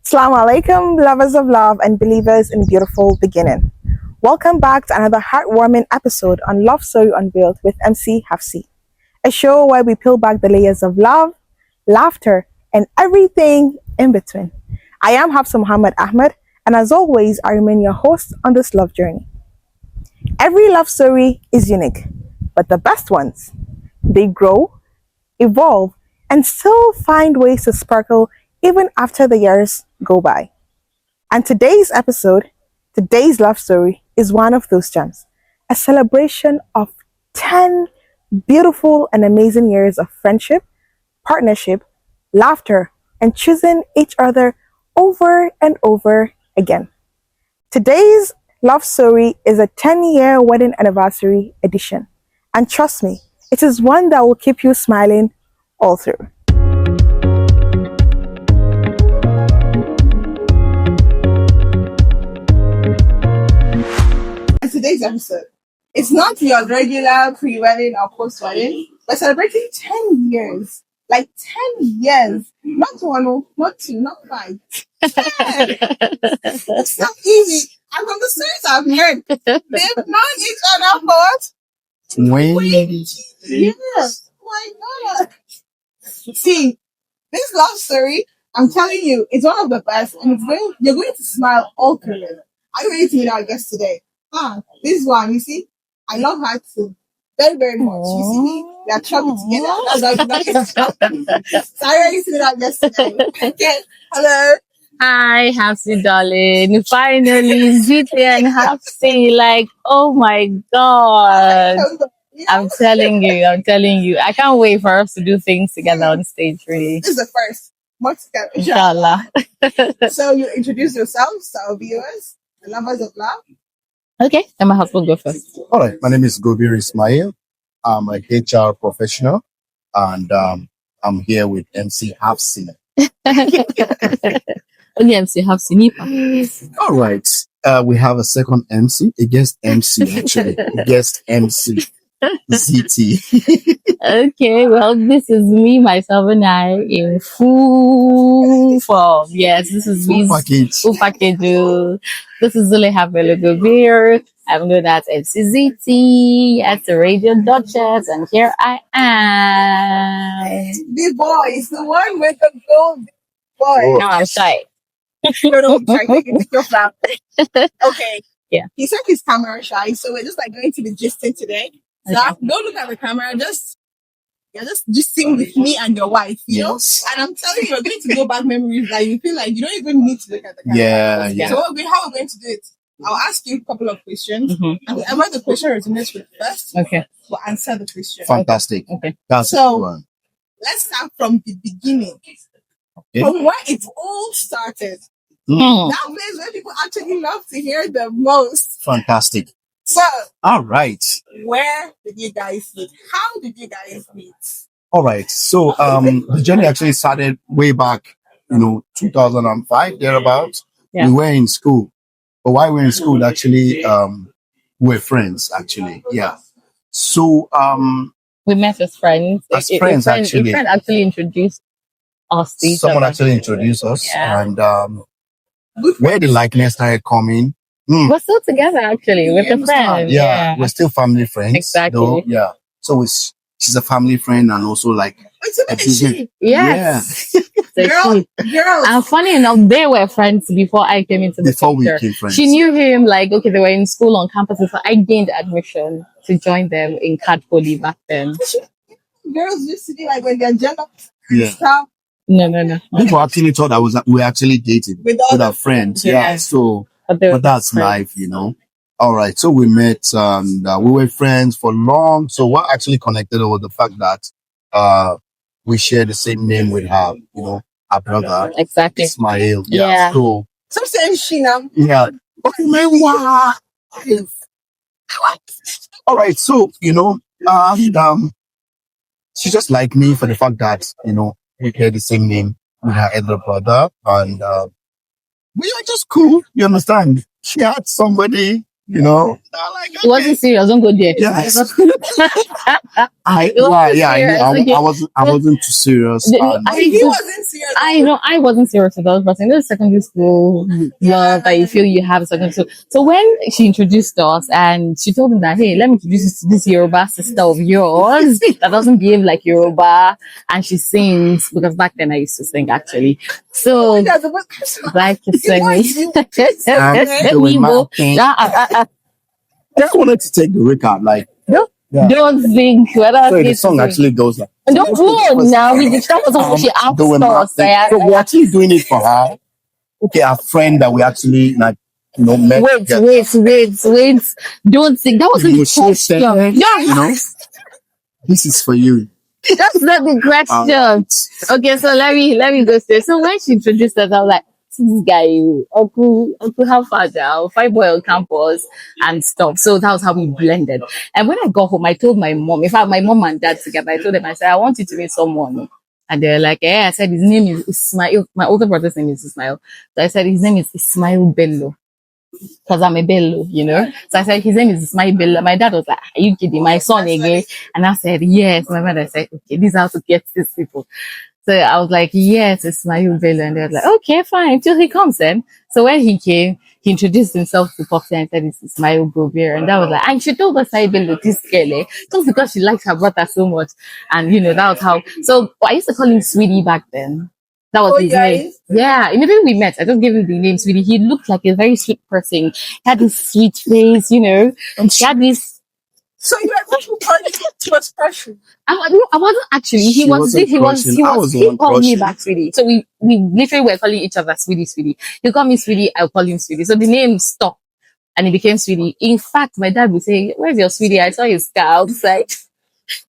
Assalamu alaikum, lovers of love and believers in beautiful beginning. Welcome back to another heartwarming episode on Love Story Unveiled with MC Hafsi, a show where we peel back the layers of love, laughter, and everything in between. I am Hafsa Muhammad Ahmed, and as always, I remain your host on this love journey. Every love story is unique, but the best ones, they grow, evolve, and still find ways to sparkle even after the years go by. And today's love story, is one of those gems, a celebration of 10 beautiful and amazing years of friendship, partnership, laughter, and choosing each other over and over again. Today's love story is a 10-year wedding anniversary edition. And trust me, it is one that will keep you smiling all through. Today's episode, it's not your regular pre-wedding or post-wedding. We're celebrating 10 years. Like 10 years. Not one, not two, not five. 10. It's not easy. And from the stories I've heard, they've known each other for what? 20 years. My God. See, this love story, I'm telling you, it's one of the best, and you're going to smile all through it. Are you ready to meet our guest today? This one, you see, I love her too. Very, very much. You see, we are traveling together. That's why we're So are you ready to meet our guest today? Okay. Hello. Hi, Hafsi, darling. Finally, Ziti and Hafsi. Like, oh my God. I'm telling you. I can't wait for us to do things together on stage, really. This is the first. Much together. Inshallah. So you introduce yourselves to our viewers, the lovers of love. Okay, and my husband go first. All right, my name is Gobir Ismail. I'm a HR professional, and I'm here with MC Hafsi. Okay, MC Hafsi Nipa. All right, we have a second MC, a guest MC actually, a guest MC, ZT. Okay, well, this is me, myself, and I in full form. Yes, this is me. Full package. Full package. This is Zulaiha Belugubir. I'm known as MCZT, as the Radio Duchess, and here I am. The boys, the one with the gold boy. No, I'm shy. No, try making your flap. Okay. Yeah. He said he's camera shy, so we're just like going to be gisting today. So don't look at the camera, just sing with me and your wife, you know? And I'm telling you, you're going to go back memories that you feel like you don't even need to look at the camera. Yeah. So how we're going to do it? I'll ask you a couple of questions, and whoever the question resonates with first, will answer the question. Fantastic. Okay. That's So one. let's start from the beginning. Okay. From where it all started. Hmm. That place where people actually love to hear the most. Fantastic. So, All right. where did you guys meet? How did you guys meet? All right. So the journey actually started way back, 2005, thereabouts. Yeah. We were in school. But while we were in school, actually, we were friends, actually. Yeah. So We met as friends. As friends, actually. A friend actually introduced us to each someone other. actually introduced us, Yeah. and where the likeness started coming. We're still together, actually, with the friend. Yeah, we're still family friends. Exactly. Though, yeah. So she's a family friend and also like It's a business. Yes. So girl. and funny enough, they were friends before I came into the Before we picture. became friends. She knew him, like, okay, they were in school on campus. So I gained admission to join them in Cad Poly back then. Girls used to be like when they're jealous. Yeah. Stuff No. People actually thought we were actually dating with with all our friends. Yeah. Yeah. So, But but that's life, All right. So we met and we were friends for long. So what actually connected was the fact that we share the same name with her, our brother Exactly. Ismail. Yeah. So some saying she now. yeah. Okay, man, wow. All right. So and she just liked me for the fact that we share the same name with her elder brother, and we were just cool. You understand? She had somebody You know, It wasn't serious. Don't go there. yes. It wasn't I knew serious. Okay. I wasn't too serious. He wasn't serious. I know I wasn't serious with us, but in the secondary school love that you feel you have a secondary school. So when she introduced us and she told me that, hey, let me introduce you to this Yoruba sister of yours that doesn't behave like Yoruba and she sings because back then I used to sing actually. So like you sing. doing my thing. Just wanted to take the record, like yeah. Don't sing. So the song actually goes like. Don't go now. That was what she asked doing my us. thing. So we're actually doing it for her. Okay, a friend that we actually like, met. Wait. Don't sing. That wasn't the question. Yeah. This is for you. That's not the question. Okay, so let me go straight. So when she introduced us, I was like, this guy, Uncle, how far down? Five boy on campus and stuff. So that was how we blended. And when I got home, I told my mom, in fact, my mom and dad together, I told them, I said, I want you to meet someone. And they're like, I said, his name is Ismail. My older brother's name is Ismail. So I said, his name is Ismail Bello. Because I'm a Bello, So I said, his name is Ismail Bello. My dad was like, are you kidding? My son again? And I said, yes. My mother said, okay, this is how to get these people. So I was like, yes, it's Ismail Bello. And they were like, okay, fine, till he comes then. So when he came, he introduced himself to Popsy and said, it's Ismail Gobir. And that was like, and she told us Ismail Bello, this girl, just because she likes her brother so much. And, that was how. So I used to call him Sweetie back then. That was his name. Yeah, immediately we met, I just gave him the name Sweetie. He looked like a very sweet person. He had this sweet face, He had this. So you were actually calling it was special. I wasn't actually. He called me back Sweetie. So we literally were calling each other Sweetie. He called me Sweetie, I'll call him Sweetie. So the name stuck and it became Sweetie. In fact, my dad would say, where's your Sweetie? I saw his car outside.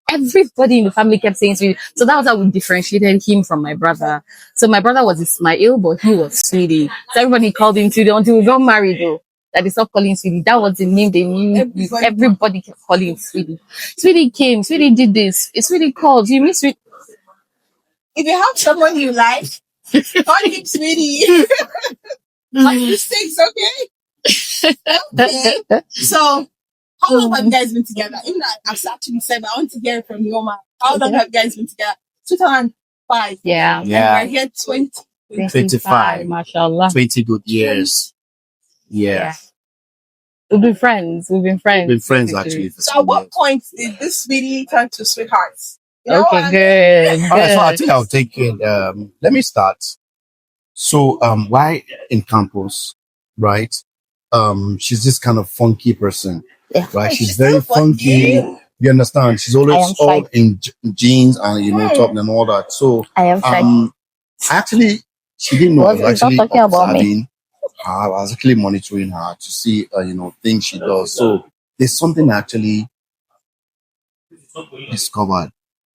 Everybody in the family kept saying Sweetie. So that was how we differentiated him from my brother. So my brother was Ismail, but he was Sweetie. So everybody called him Sweetie until we got married though. That they stopped calling Sweetie. That was the name they knew. Everybody kept calling him Sweetie. Sweetie came. Sweetie did this. Sweetie called. You miss Sweetie. If you have someone you like, call him Sweetie. On mistakes, okay? Okay. So, how long have you guys been together? Even though I've actually said, I want to get it from your mouth. How long have you guys been together? 2005. Yeah. And we're here 25. Mashallah. 20 good years. Yeah. We've been friends. We've been friends actually. So at what point did this Sweetie turn to sweethearts? Okay, good. All right, so I think I'll take it. Let me start. So, why in campus, right? She's this kind of funky person, right? She's very funky. You understand? She's always all in jeans and top and all that. So, I am actually, she didn't know I was actually talking about me. I was actually monitoring her to see, things she does. So there's something I actually discovered.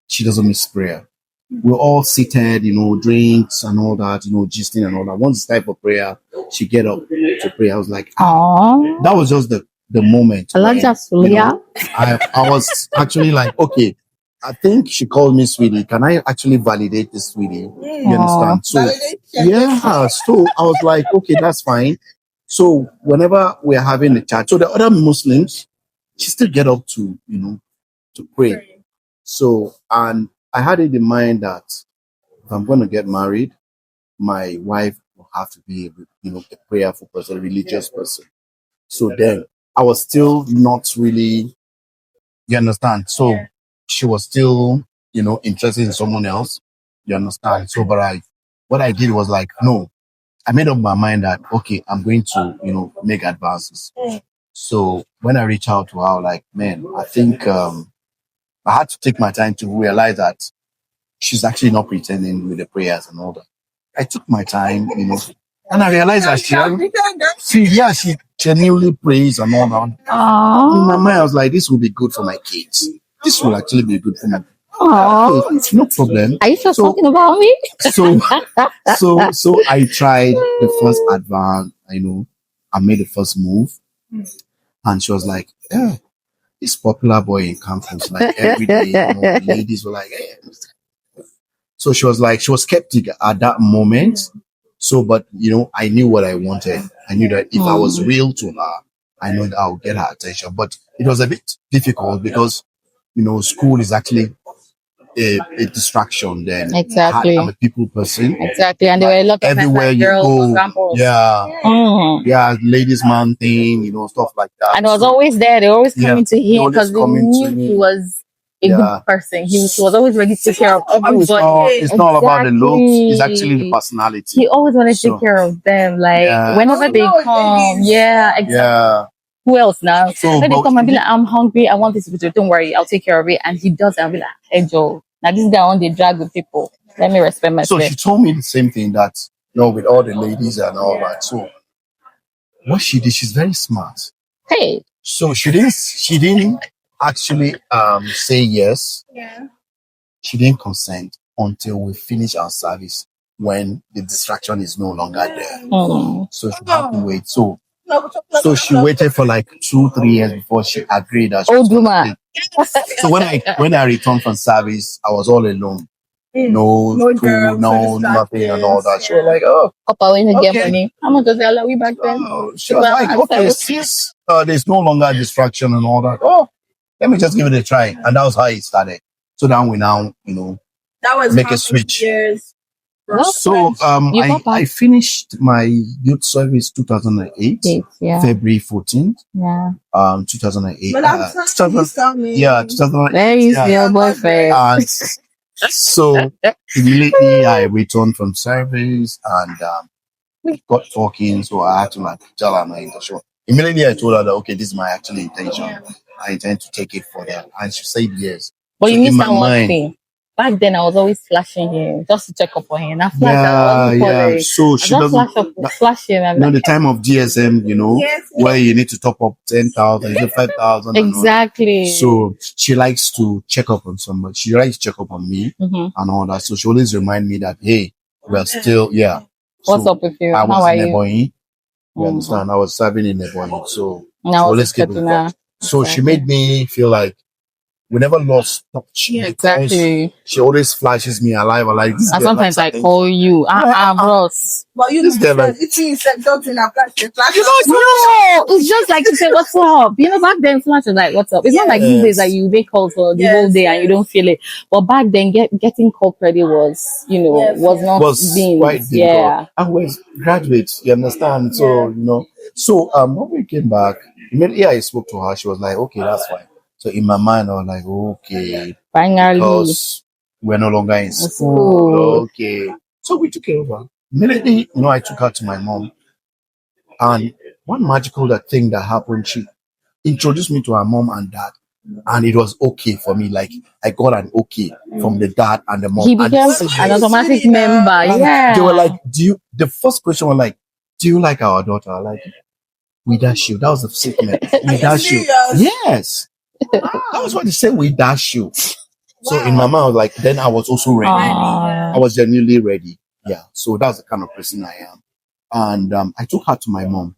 She doesn't miss prayer. We're all seated, drinks and all that, gisting and all that. Once it's time for prayer, she get up to pray. I was like, that was just the moment. I was actually like, okay, I think she called me Sweetie. Can I actually validate this Sweetie? You understand? So yeah, so I was like, okay, that's fine. So whenever we're having a chat, so the other Muslims, she still get up to to pray. So and I had it in mind that if I'm going to get married, my wife will have to be a prayerful person, a religious person. So then I was still not really, you understand? So she was still, interested in someone else. You understand? So, but what I did was like, no, I made up my mind that, okay, I'm going to, make advances. So when I reached out to her, like, man, I think, I had to take my time to realize that she's actually not pretending with the prayers and all that. I took my time, and I realized that she genuinely prays and all that. In my mind, I was like, this will be good for my kids. This will actually be good for my kids. Okay, no problem. Are you just talking about me? So I tried the first advance, I made the first move. And she was like, yeah, this popular boy in campus, like every day, the ladies were like, hey. So she was skeptic at that moment. So, but I knew what I wanted. I knew that if I was real to her, I know that I'll get her attention. But it was a bit difficult because, school is actually a distraction. Then Exactly. I'm a people person. Exactly. And there were a lot of Everywhere you girls, go, examples. yeah, ladies man thing, stuff like that. And I was always there. They were always coming to him always because they coming to knew me. he was a good person. He was always ready to take care of everybody. It's not about the looks, it's actually the personality. He always wanted to take care of them. Like whenever they come, exactly. Yeah. Who else now? So, when they come and be like, I'm hungry, I want this food. Don't worry, I'll take care of it. And he does it. I'll be like, hey Joe, now this guy on the drag with people. Let me respect myself. So she told me the same thing that, with all the ladies and all that. So what she did, she's very smart. Hey. So she didn't actually say yes. Yeah. She didn't consent until we finish our service when the distraction is no longer there. So she had to wait. So she waited for like 2-3 years before she agreed that she was gonna take. So when I returned from service, I was all alone. No school, no nothing and all that. She was like, oh, Papa, when you get money, how much does that we back then? She was like, okay, since there's no longer distraction and all that, let me just give it a try. And that was how it started. So now we that was make a switch. Years. So I finished my youth service 2008, February 14th. Yeah. 2008. But I'm 2008. Where is your boyfriend? So immediately I returned from service and we got talking. So I had to tell her my intention. Immediately I told her that okay, this is my actual intention. I intend to take it further, and she said yes. But you missed that one thing. Back then, I was always flashing him just to check up on him. So she doesn't flash him. The time of GSM, where you need to top up 10,000, 5,000. Exactly. So she likes to check up on somebody. She likes to check up on me and all that. So she always remind me that hey, we're still What's up with you? I was How are in you? Ebonyi. You understand? I was serving in Ebonyi. So now always keep in touch. So she made me feel like we never lost touch. Exactly. She always flashes me alive. And sometimes I call you, bros. But you this girl, it's just like to say what's up. Back then flash was like what's up. It's not like these days that you make calls for the whole day and you don't feel it. But back then, getting call ready was, was not quite difficult. And we're graduates, you understand? So So when we came back, immediately I spoke to her. She was like, okay, that's fine. So in my mind, I was like, okay, finally, because we're no longer in school. Okay. So we took it over. Immediately, I took her to my mom. And one magical thing that happened, she introduced me to her mom and dad. And it was okay for me. Like, I got an okay from the dad and the mom. He became an automatic member. They were like, the first question was like, do you like our daughter? Like, we dash you. That was the statement. We dash you. Yes. That was what they said, we dash you. So in my mind, I was like, then I was also ready. I was genuinely ready. Yeah. So that's the kind of person I am. And I took her to my mom.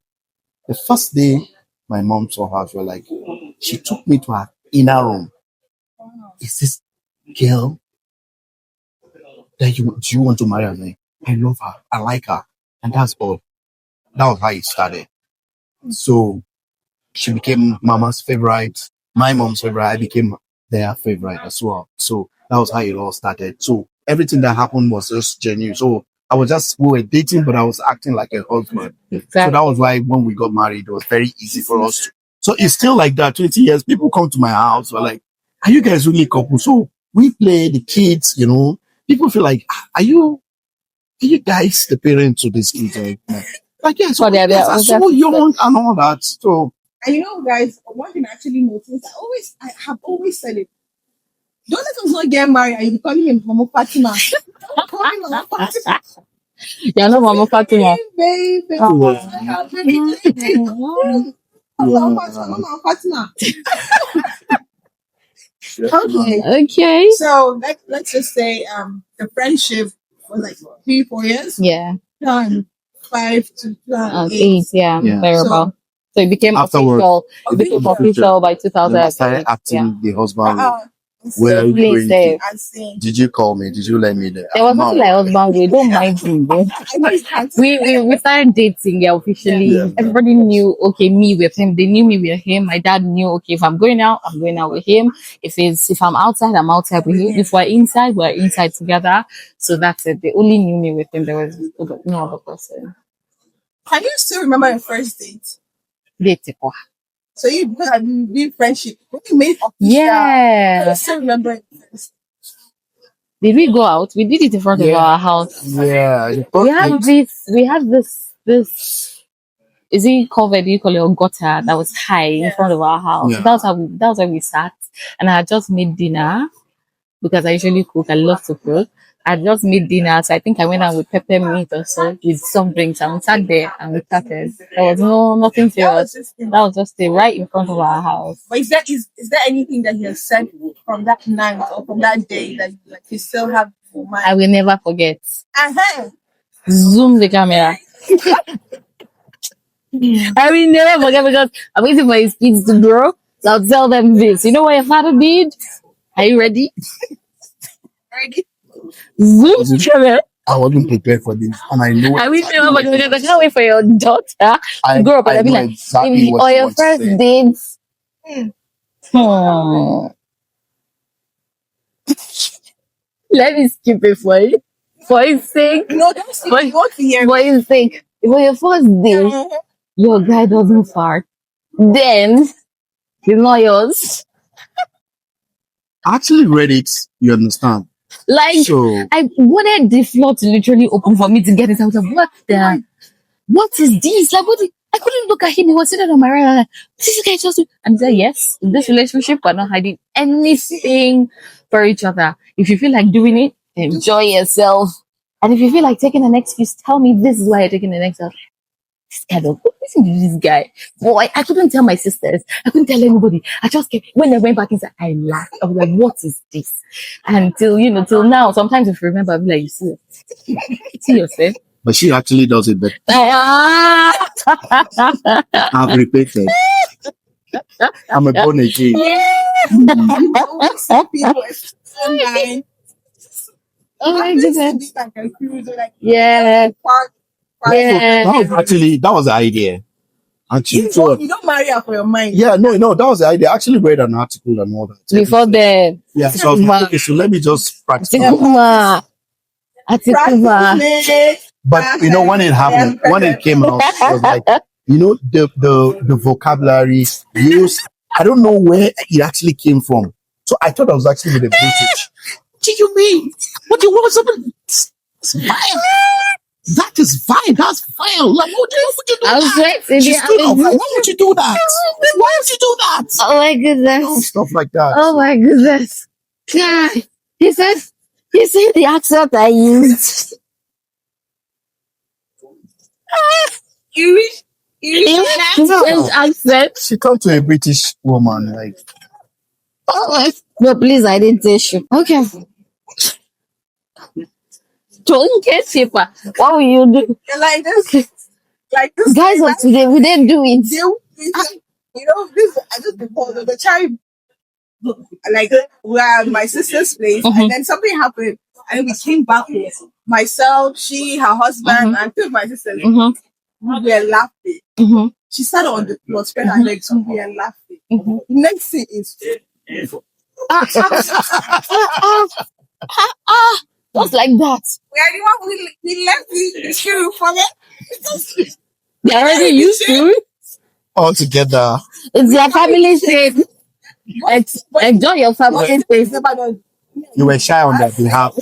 The first day my mom saw her, she took me to her inner room. Is this girl that do you want to marry her? Like, I love her. I like her. And that's all. That was how it started. So she became mama's favorite. My mom's favorite. I became their favorite as well. So that was how it all started. So everything that happened was just genuine. So we were dating, but I was acting like a husband. Exactly. So that was why when we got married, it was very easy for us. So it's still like that. 20 years, people come to my house, we're like, are you guys really a couple? So we play, the kids, people feel like, are you guys the parents of these kids? Like, yes, so they're so young and all that. So, and guys, one thing I actually noticed, I have always said it. Don't let us not get married and you be calling him Mama Fatima. Calling Mama Fatima. You're not Mama Fatima. Baby. Mama Fatima. Okay. So let's just say the friendship was like 3-4 years. Yeah. 5 to 8. Yeah. Variable. So it became official. It became official by 2000. I started acting the husband. Where are you Please going say. to? Did you call me? Did you let me there? There was nothing like husband way. Don't mind me. Bro. We started dating, yeah, officially. Yeah. Everybody knew, okay, me with him. They knew me with him. My dad knew, okay, if I'm going out, I'm going out with him. If I'm outside, I'm outside with him. If we're inside together. So that's it. They only knew me with him. There was no other person. Can you still remember your first date? Date. So you because I've been friendship. When you made official, can Yeah. you still remember it first? Did we go out? We did it in front of our house. Yeah. We have this is it covered equally or gutter that was high in front of our house. Yeah. That was where we sat. And I had just made dinner because I usually cook. I love to cook. I had just made dinner, so I think I went out with peppermint or so with some drinks and we sat there and we started. There was nothing serious. That was just right in front of our house. But is there anything that he has said from that night or from that day that like you still have in your I mind? will never forget. Uh-huh. Zoom the camera. I will never forget because I'm waiting for his kids to grow. So I'll tell them this. You know what your father did? Are you ready? Ready? Zoom the camera. I wasn't prepared for this, and I know. I will never forget because I can't wait for your daughter to grow up and I I'll be know like, exactly what or you your want to first say. dates. Hmm. Let me skip it for you. For his sake. No, don't see For, you want to hear for his sake. For your first date, me. your guy doesn't fart. Then, it's not yours. I actually read it. You understand? Like, So I wanted the floor to literally open for me to get it. I was like, what is this? Like, I couldn't look at him. He was sitting on my right. Like, this guy just, and he said, yes, in this relationship, we're not hiding anything for each other. If you feel like doing it, enjoy yourself. And if you feel like taking the next piece, tell me this is why you're taking the next one. This guy, listen to this guy. Boy, I couldn't tell my sisters. I couldn't tell anybody. I just kept, when I went back inside, I laughed. I was like, what is this? And till now, sometimes if you remember, I'll be like, you see yourself. but she actually does it better. I've repeated. I'm a born again. Oh my goodness. Like, Yeah. Yeah. That was the idea. Actually, you don't marry her for your mind. yeah, no, that was the idea. I actually read an article and all that. Before then. Yeah, so I was like, okay, so let me just practice. Atikuma. But you know, when it happened, when it came out, it was like, you know, the vocabulary used. I don't know where it actually came from. So I thought I was actually with the British. What do you mean? What do you want something? It's vile. That is vile. That's vile. Like, what would you do I was that? right. She stood up. Like, why would you do that? Why would you do that? Oh my goodness. Stuff like that. Oh my goodness. Yeah. He said the accent I used. French accent. She talked to a British woman, like, Oh, no, please, I didn't taste you. Okay. Don't get cheaper. What will you do? Like this. Like this. Guys of today, we didn't do it. You know, this I just before the child like we are at my sister's place and then something happened and we came back home. Myself, she, her husband, and two of my sisters. We were laughing. She sat on the floor, spread her legs, we were laughing. The next thing is Just like that. we are the one we left the shoe for it. They're already used to it. all together. It's your family thing. Enjoy your family thing. You were shy on their behalf.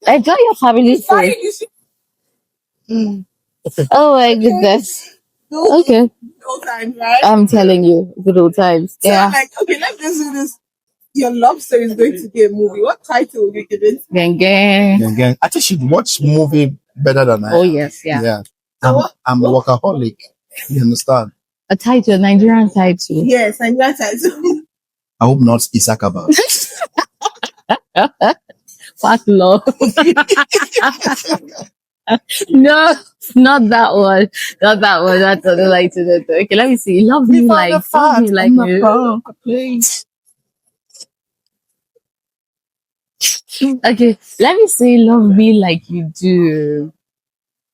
Enjoy your family thing. Oh my goodness. Okay. Old times, right? I'm telling you, good old times. So Yeah. I'm like, okay, let's just do this. Your love story is going to be a movie. What title would you give it? Gang gang. And again, I think she'd watch movie better than I. Oh yes, yeah. Yeah. I'm a workaholic. You understand? A title, Nigerian title. Yes, and your title. I hope not Isakaba. Fat love. No, not that one. Not that one. That's what I like to do. Okay, let me see. Love me like you. Please. Okay, let me say "Love Me Like You Do."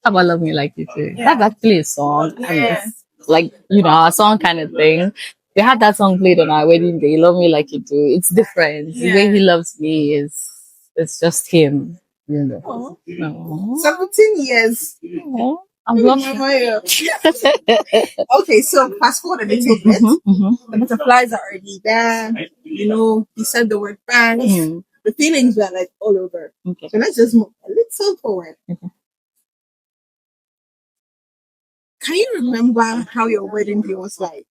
How about "Love Me Like You Do"? Yeah. That's actually a song, and Yeah. it's like a song kind of thing. We had that song played on our wedding day. "Love Me Like You Do." It's different. The way Yeah. he loves me is it's just him. Oh, Aw. 17 years. Aw. I'm blushing. Okay, so fast forward a little bit. Mhm. The butterflies are already there. You said the word thanks. Mhm. The feelings were like all over. Okay. So let's just move a little forward. Okay. Can you remember how your wedding day was like?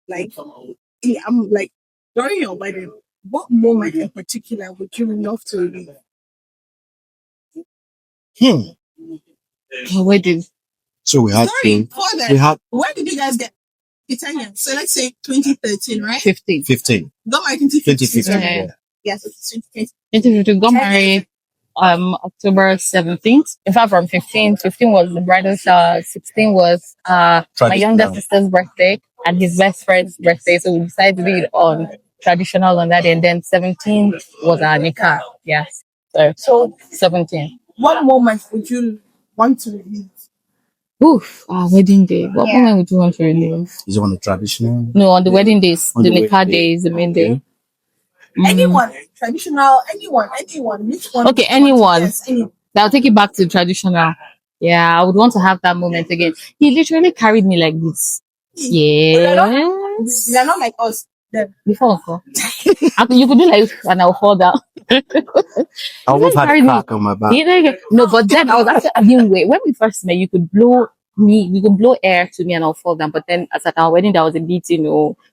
Like, I'm like, during your wedding, what moment in particular would you love to relive? Hmm. Your wedding. So we had Sorry, to. before that, We had when did you guys get Italian? So let's say 2013, right? 15. 15. Got married in 2015. 2015. Yeah. Yeah. Yes, it's 2015. 2015 got married October 17th. In fact, from 15 was the bridal shower. 16 was my younger Traditional. sister's birthday and his best friend's birthday. So we decided to do it on traditional on that day. And then 17 was our nikah. Yes. So 17. What moment would you want to relive? Oof, our wedding day. What moment would you want to relive? Is it on the traditional? No, on the wedding days, On the the nikah wedding day is the main day. Okay. Anyone, traditional, anyone. Which one? Okay, would you want to- anyone. Yes, anyone. I'll take it back to traditional. Yeah, I would want to have that moment again. He literally carried me like this. They're Yes. not like us. They're Before uncle. You could do like and I'll fall down. I almost had a carried me. crack on my back. No, but then I was actually I didn't wait. When we first met, you could blow air to me and I'll fall down. But then as at our wedding, there was a bit,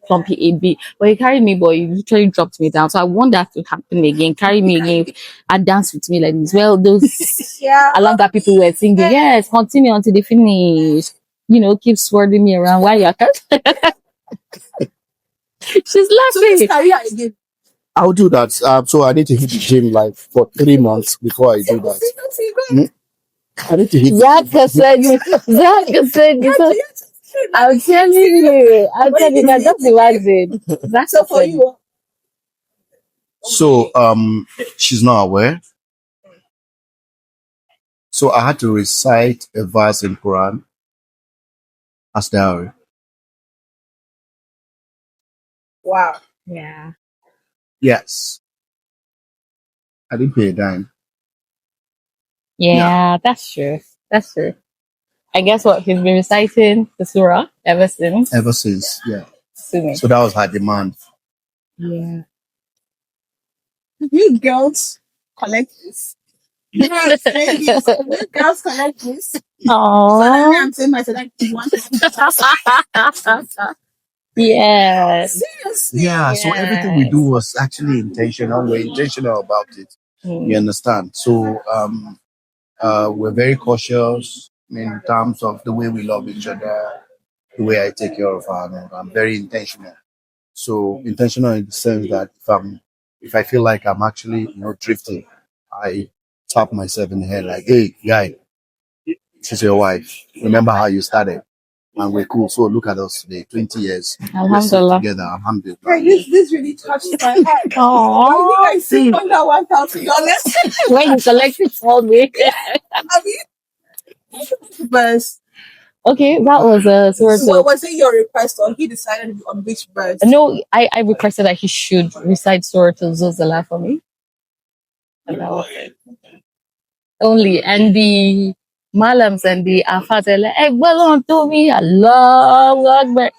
plumpy AB. But he carried me, but he literally dropped me down. So I want that to happen again. Carry me again and dance with me like this. Well, those yeah. along that people were singing, yes, continue until they finish. Keep swirling me around while you're She's So laughing. this career again. I'll do that. So I need to hit the gym like for 3 months before I do that. Hmm? I need to hit. Zaka said, I'm telling you, just imagine. That's So for you, So she's not aware. So I had to recite a verse in Quran as dowry. wow. Yeah. Yes. I didn't pay a dime. Yeah, that's true. That's true. And guess what? He's been reciting the surah ever since. Ever since. Yeah. To me. So that was her demand. Yeah. You girls collect this. You girls collect this. So Aww. I'm saying myself like you want Yes. seriously. Yeah. So everything we do was actually intentional. We're intentional about it. You understand? So we're very cautious in terms of the way we love each other, the way I take care of her. I'm very intentional. So intentional in the sense that if I feel like I'm actually drifting, I tap myself in the head like, hey guy, she's your wife. Remember how you started, and we're cool. So look at us today, 20 years. We're still Alhamdulillah. together. Alhamdulillah. This really touched my heart. Aww. Why you guys sing under $1,000? When you collect it all me. I mean, verse. Okay, that was a sort So of. was it your request or he decided on which verse? No, I requested that he should recite Surah Al-Zalzala for me. And that was it. Only. And the Malams and the Afat are like, well, to me, Allah Akbar.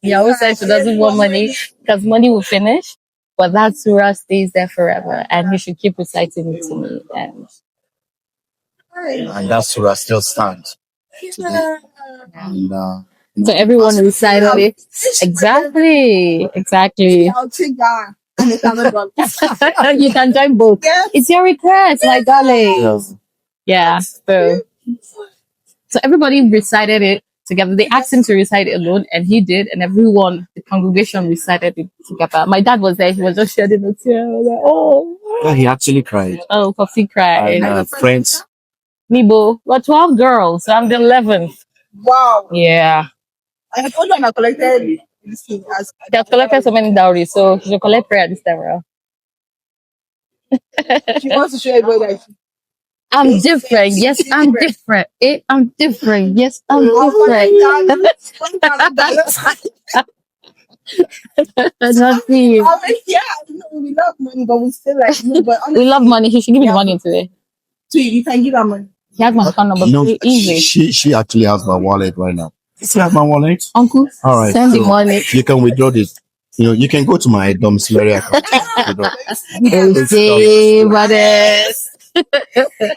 Yahoo said she doesn't want money because money will finish. But that surah stays there forever. And he should keep reciting it to me. And that surah still stands today. And So everyone recited it. Exactly. I'll take that. And $1,000. You can join both. Yes. It's your request, my darling. yes. Yeah. So everybody recited it together. They asked him to recite it alone, and he did. And everyone, the congregation, recited it together. My dad was there. He was just shedding a tear. I was like, oh. Yeah, he actually cried. Oh, Coffee cried. And friends. Mibo, we're 12 girls. So I'm the 11th. Wow. Yeah. I told you I collected this thing as They have collected so many dowries, so you should collect prayer this time around. She wants to show everybody that I'm different. Yes, I'm different. I'm different. Yes, I'm different. Not me. Yeah, we love money, but we still like no, but We love money. He should give me the money today. so you can give her money. He has my phone number. You know, Easy. she actually has my wallet right now. She has my wallet. Uncle, All right, send the so money. you can withdraw this. You know, you can go to my domiciliary account. Okay, brothers.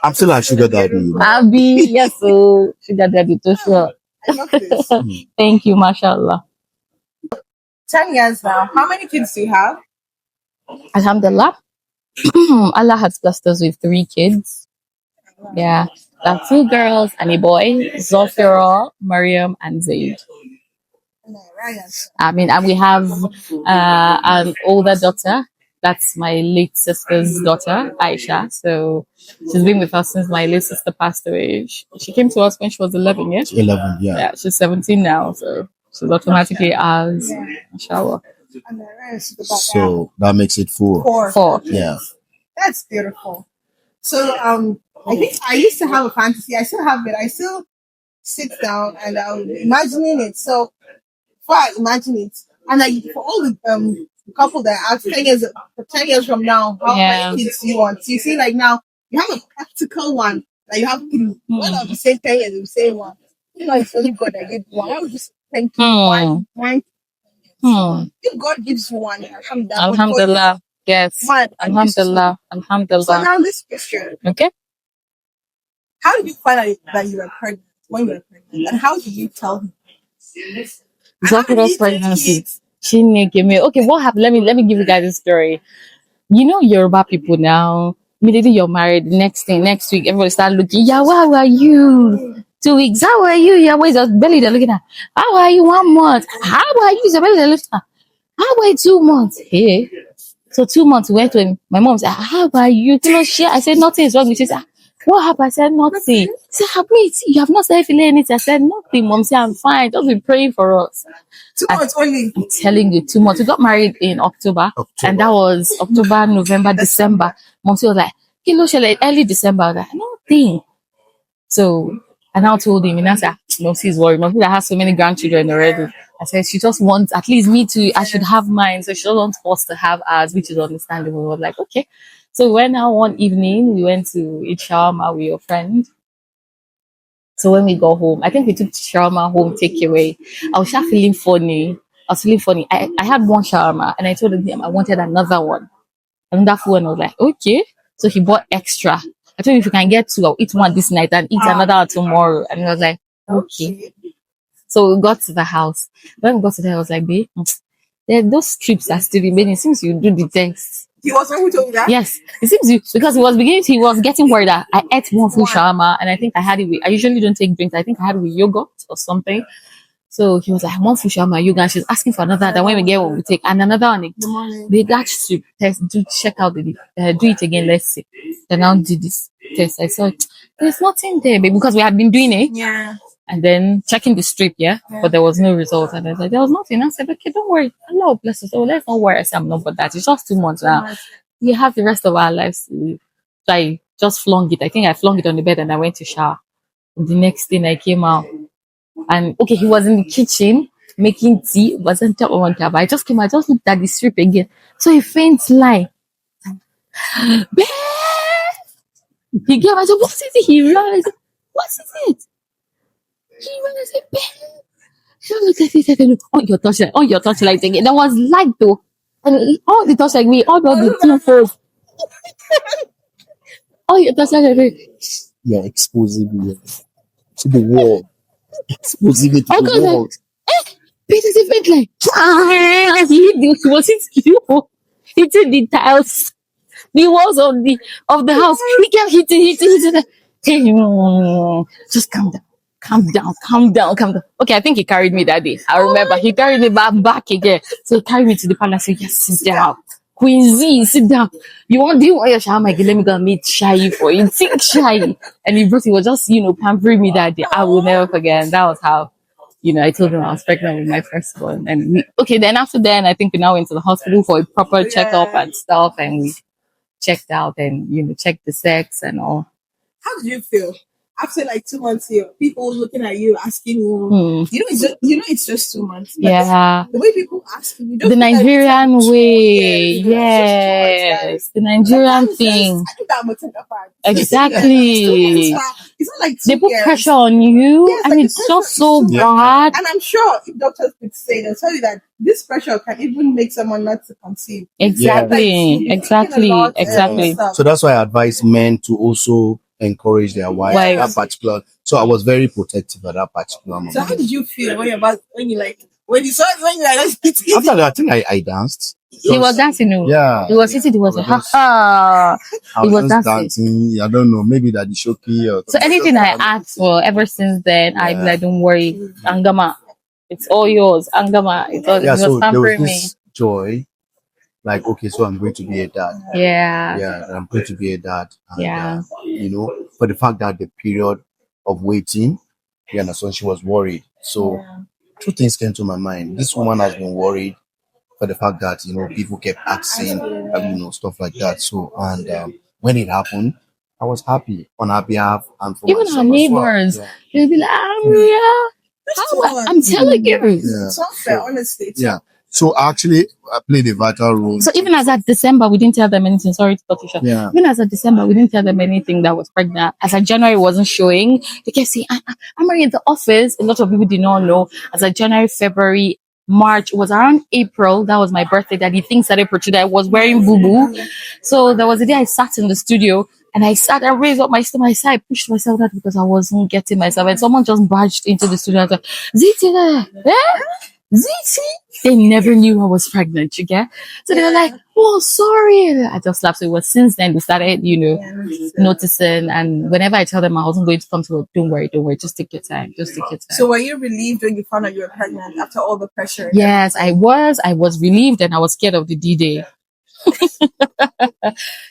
I'm still a sugar daddy. You know. I'll be, yes, so sugar daddy to sure. I love this. Thank you, mashallah. 10 years now. How many kids do you have? Alhamdulillah. Allah has blessed us with 3 kids. Yeah. I have 2 girls and a boy, Zofira, Mariam, and Zaid. I mean, and we have an older daughter. That's my late sister's daughter, Aisha. So she's been with us since my late sister passed away. She came to us when she was 11, yeah? 11, yeah. Yeah, she's 17 now. So she's automatically ours. Inshallah. So that makes it 4. 4. Yeah. That's beautiful. So I think I used to have a fantasy. I still have it. I still sit down and I'm imagining it. So before I imagine it, and like for all the couple that ask 10 years from now, how many kids do you want? So you see, like now you have a practical one. Like you have 3. One of the same 10 years, the same one. You know, it's only God that gives one. I would just thank you. One. If God gives you one, Alhamdulillah. Yes. Alhamdulillah. Alhamdulillah. So now this question. Okay. How did you find out that you were pregnant when you were pregnant? And how did you tell him? Zofira's pregnancy. She didn't give me. Okay, what happened? Let me give you guys a story. You know Yoruba people now. Immediately you're married, next week, everybody start looking. Yeah, how are you? 2 weeks. How are you? Yeah, where's your belly? They're looking at. How are you? 1 month. How are you? Your belly? They're looking at. How are you? 2 months. Hey. So 2 months went when my mom said, how are you? You know, I said nothing is wrong with you. She said, what happened? I said nothing. She said, you have not started feeling anything. I said nothing. Mom said, I'm fine. Just be praying for us. 2 months only. I'm telling you, 2 months. We got married in October. And that was October, November, December. Mom was like, early December. I was like, nothing. So I now told him, and I said, no, she's worried. Mom that has so many grandchildren already. I said, she just wants at least me to, I should have mine. So she doesn't want us to have ours, which is understandable. We were like, okay. So we went out one evening, we went to eat shawarma with your friend. So when we got home, I think we took shawarma home takeaway. I was just feeling funny. I had 1 shawarma and I told him I wanted another one. And that one was like, okay. So he bought extra. I told him if you can get 2, I'll eat 1 this night and eat another one tomorrow. And he was like, okay. So we got to the house. When we got to there, I was like, babe, those strips are still remaining. It seems you do the test. He was who told you that? Yes. It seems because he was getting worried that I ate 1 full shawarma and I think I had it with, I usually don't take drinks. I think I had it with yogurt or something. So he was like, 1 full shawarma, yogurt. And she's asking for another. Then when we get one, we take. And another one, they got to test, check out do it again, let's see. Then I'll do this test. I saw there's nothing there, babe, because we had been doing it. Yeah. And then checking the strip, but there was no result. And I was like, there was nothing. I said, okay, don't worry. Allah bless us. So let's not worry. I said, I'm not but that. It's just 2 months now. We have the rest of our lives to live. So I just flung it. I think I flung it on the bed and I went to shower. And the next thing I came out. And okay, he was in the kitchen making tea. It wasn't top on top. I just came out. I just looked at the strip again. So he faint line. Babe! He came. I said, what is it? He ran. I said, what is it? He ran. I said, babe. She looked at it. I said, on your torchlight again. There was light though. And all the torchlight, we all the 2 folds. All your torchlight. You're exposing me to the wall. Exposing it to the wall. Peter went like, he was hitting the tiles, the walls of the house. He kept hitting. Just calm down. Okay, I think he carried me that day. I remember he carried me back again. So he carried me to the palace. I said, yes, sit down. Queen sit down. Do you want your shawarma? Let me go and make shy for you. Take shy. And he was just, pampering me that day. I will never forget. And that was how, I told him I was pregnant with my firstborn. And then after then, I think we now went to the hospital for a proper checkup and stuff. And checked out and checked the sex and all. How did you feel after like 2 months here? People looking at you, asking you, it's just 2 months. But Yeah. the way people ask you, The Nigerian way, yes, the Nigerian thing. Exactly. It's not like They put pressure on you, and it's just so bad. And I'm sure if doctors could say, they'll tell you that this pressure can even make someone not to conceive. Exactly, exactly. So that's why I advise men to also encourage their wives at that particular. So I was very protective at that particular moment. So how did you feel when you like after that? I think I danced. He was dancing. Yeah. He was sitting. He was like, he was dancing. I don't know. Maybe that the shoki or so anything I asked for ever since then, I'd be like, don't worry, Angama, it's all yours. Angama, it was so there was pampering me. this joy. Like, okay, so I'm going to be a dad. Yeah, I'm going to be a dad. And, for the fact that the period of waiting, you understand, she was worried. So two things came to my mind. This woman has been worried for the fact that people kept asking, stuff like that. So and when it happened, I was happy on her behalf and for even her neighbors. They'll be like, I'm telling you, it's not fair, honestly. So actually, I played a vital role. So even as at December, we didn't tell them anything. Sorry to cut you short. Even as at December, we didn't tell them anything that was pregnant. As at January wasn't showing, they kept saying, I'm already in the office. A lot of people did not know. As at January, February, March, it was around April. That was my birthday. That he thinks that April today I was wearing boo-boo. So there was a day I sat in the studio and I raised up my stomach. I pushed myself out because I wasn't getting myself. And someone just barged into the studio and said, Ziti, Ziti. They never knew I was pregnant, you get? So they were like, oh, sorry. I just laughed. So it was since then we started, noticing. And whenever I tell them I wasn't going to come to work, don't worry. Just take your time. So were you relieved when you found out you were pregnant after all the pressure? Yes, I was. I was relieved and I was scared of the D-Day.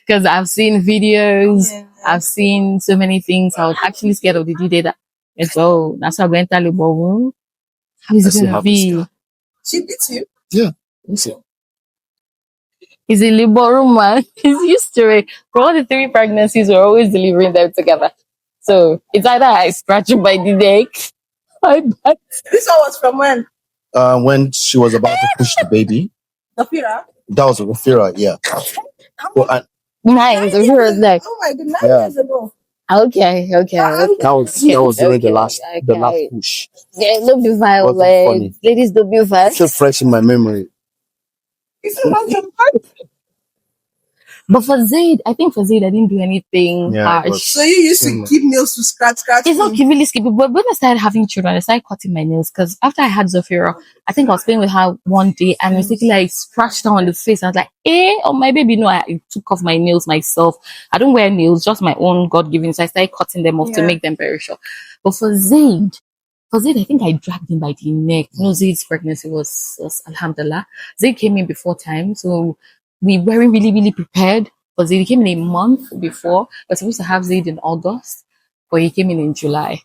Because I've seen videos. I've seen so many things. I was actually scared of the D-Day that's why I went to the ballroom. How is it going to be? She beat you? Yeah. He's a labor room man. He's used to it. For all the 3 pregnancies, we're always delivering them together. So it's either I scratch him by the neck. This one was from when? When she was about to push the baby. Rafira? That was Rafira, yeah. Nice. Like, oh my god, 9 years ago. Okay. That was during the last push. Yeah, don't be violent. Ladies, don't be violent. It's still fresh in my memory. But for Zaid, I didn't do anything harsh. So you used to keep nails to scratch? It's not really skipping, but when I started having children, I started cutting my nails because after I had Zafira, I think I was playing with her one day and mistakenly I scratched her on the face. I was like, oh my baby, no, I took off my nails myself. I don't wear nails, just my own God-given. So I started cutting them off to make them very short. But for Zaid, I think I dragged him by the neck. Zaid's pregnancy was alhamdulillah. Zaid came in before time, so we weren't really, really prepared. Because he came in a month before. We're supposed to have Zaid in August, but he came in July.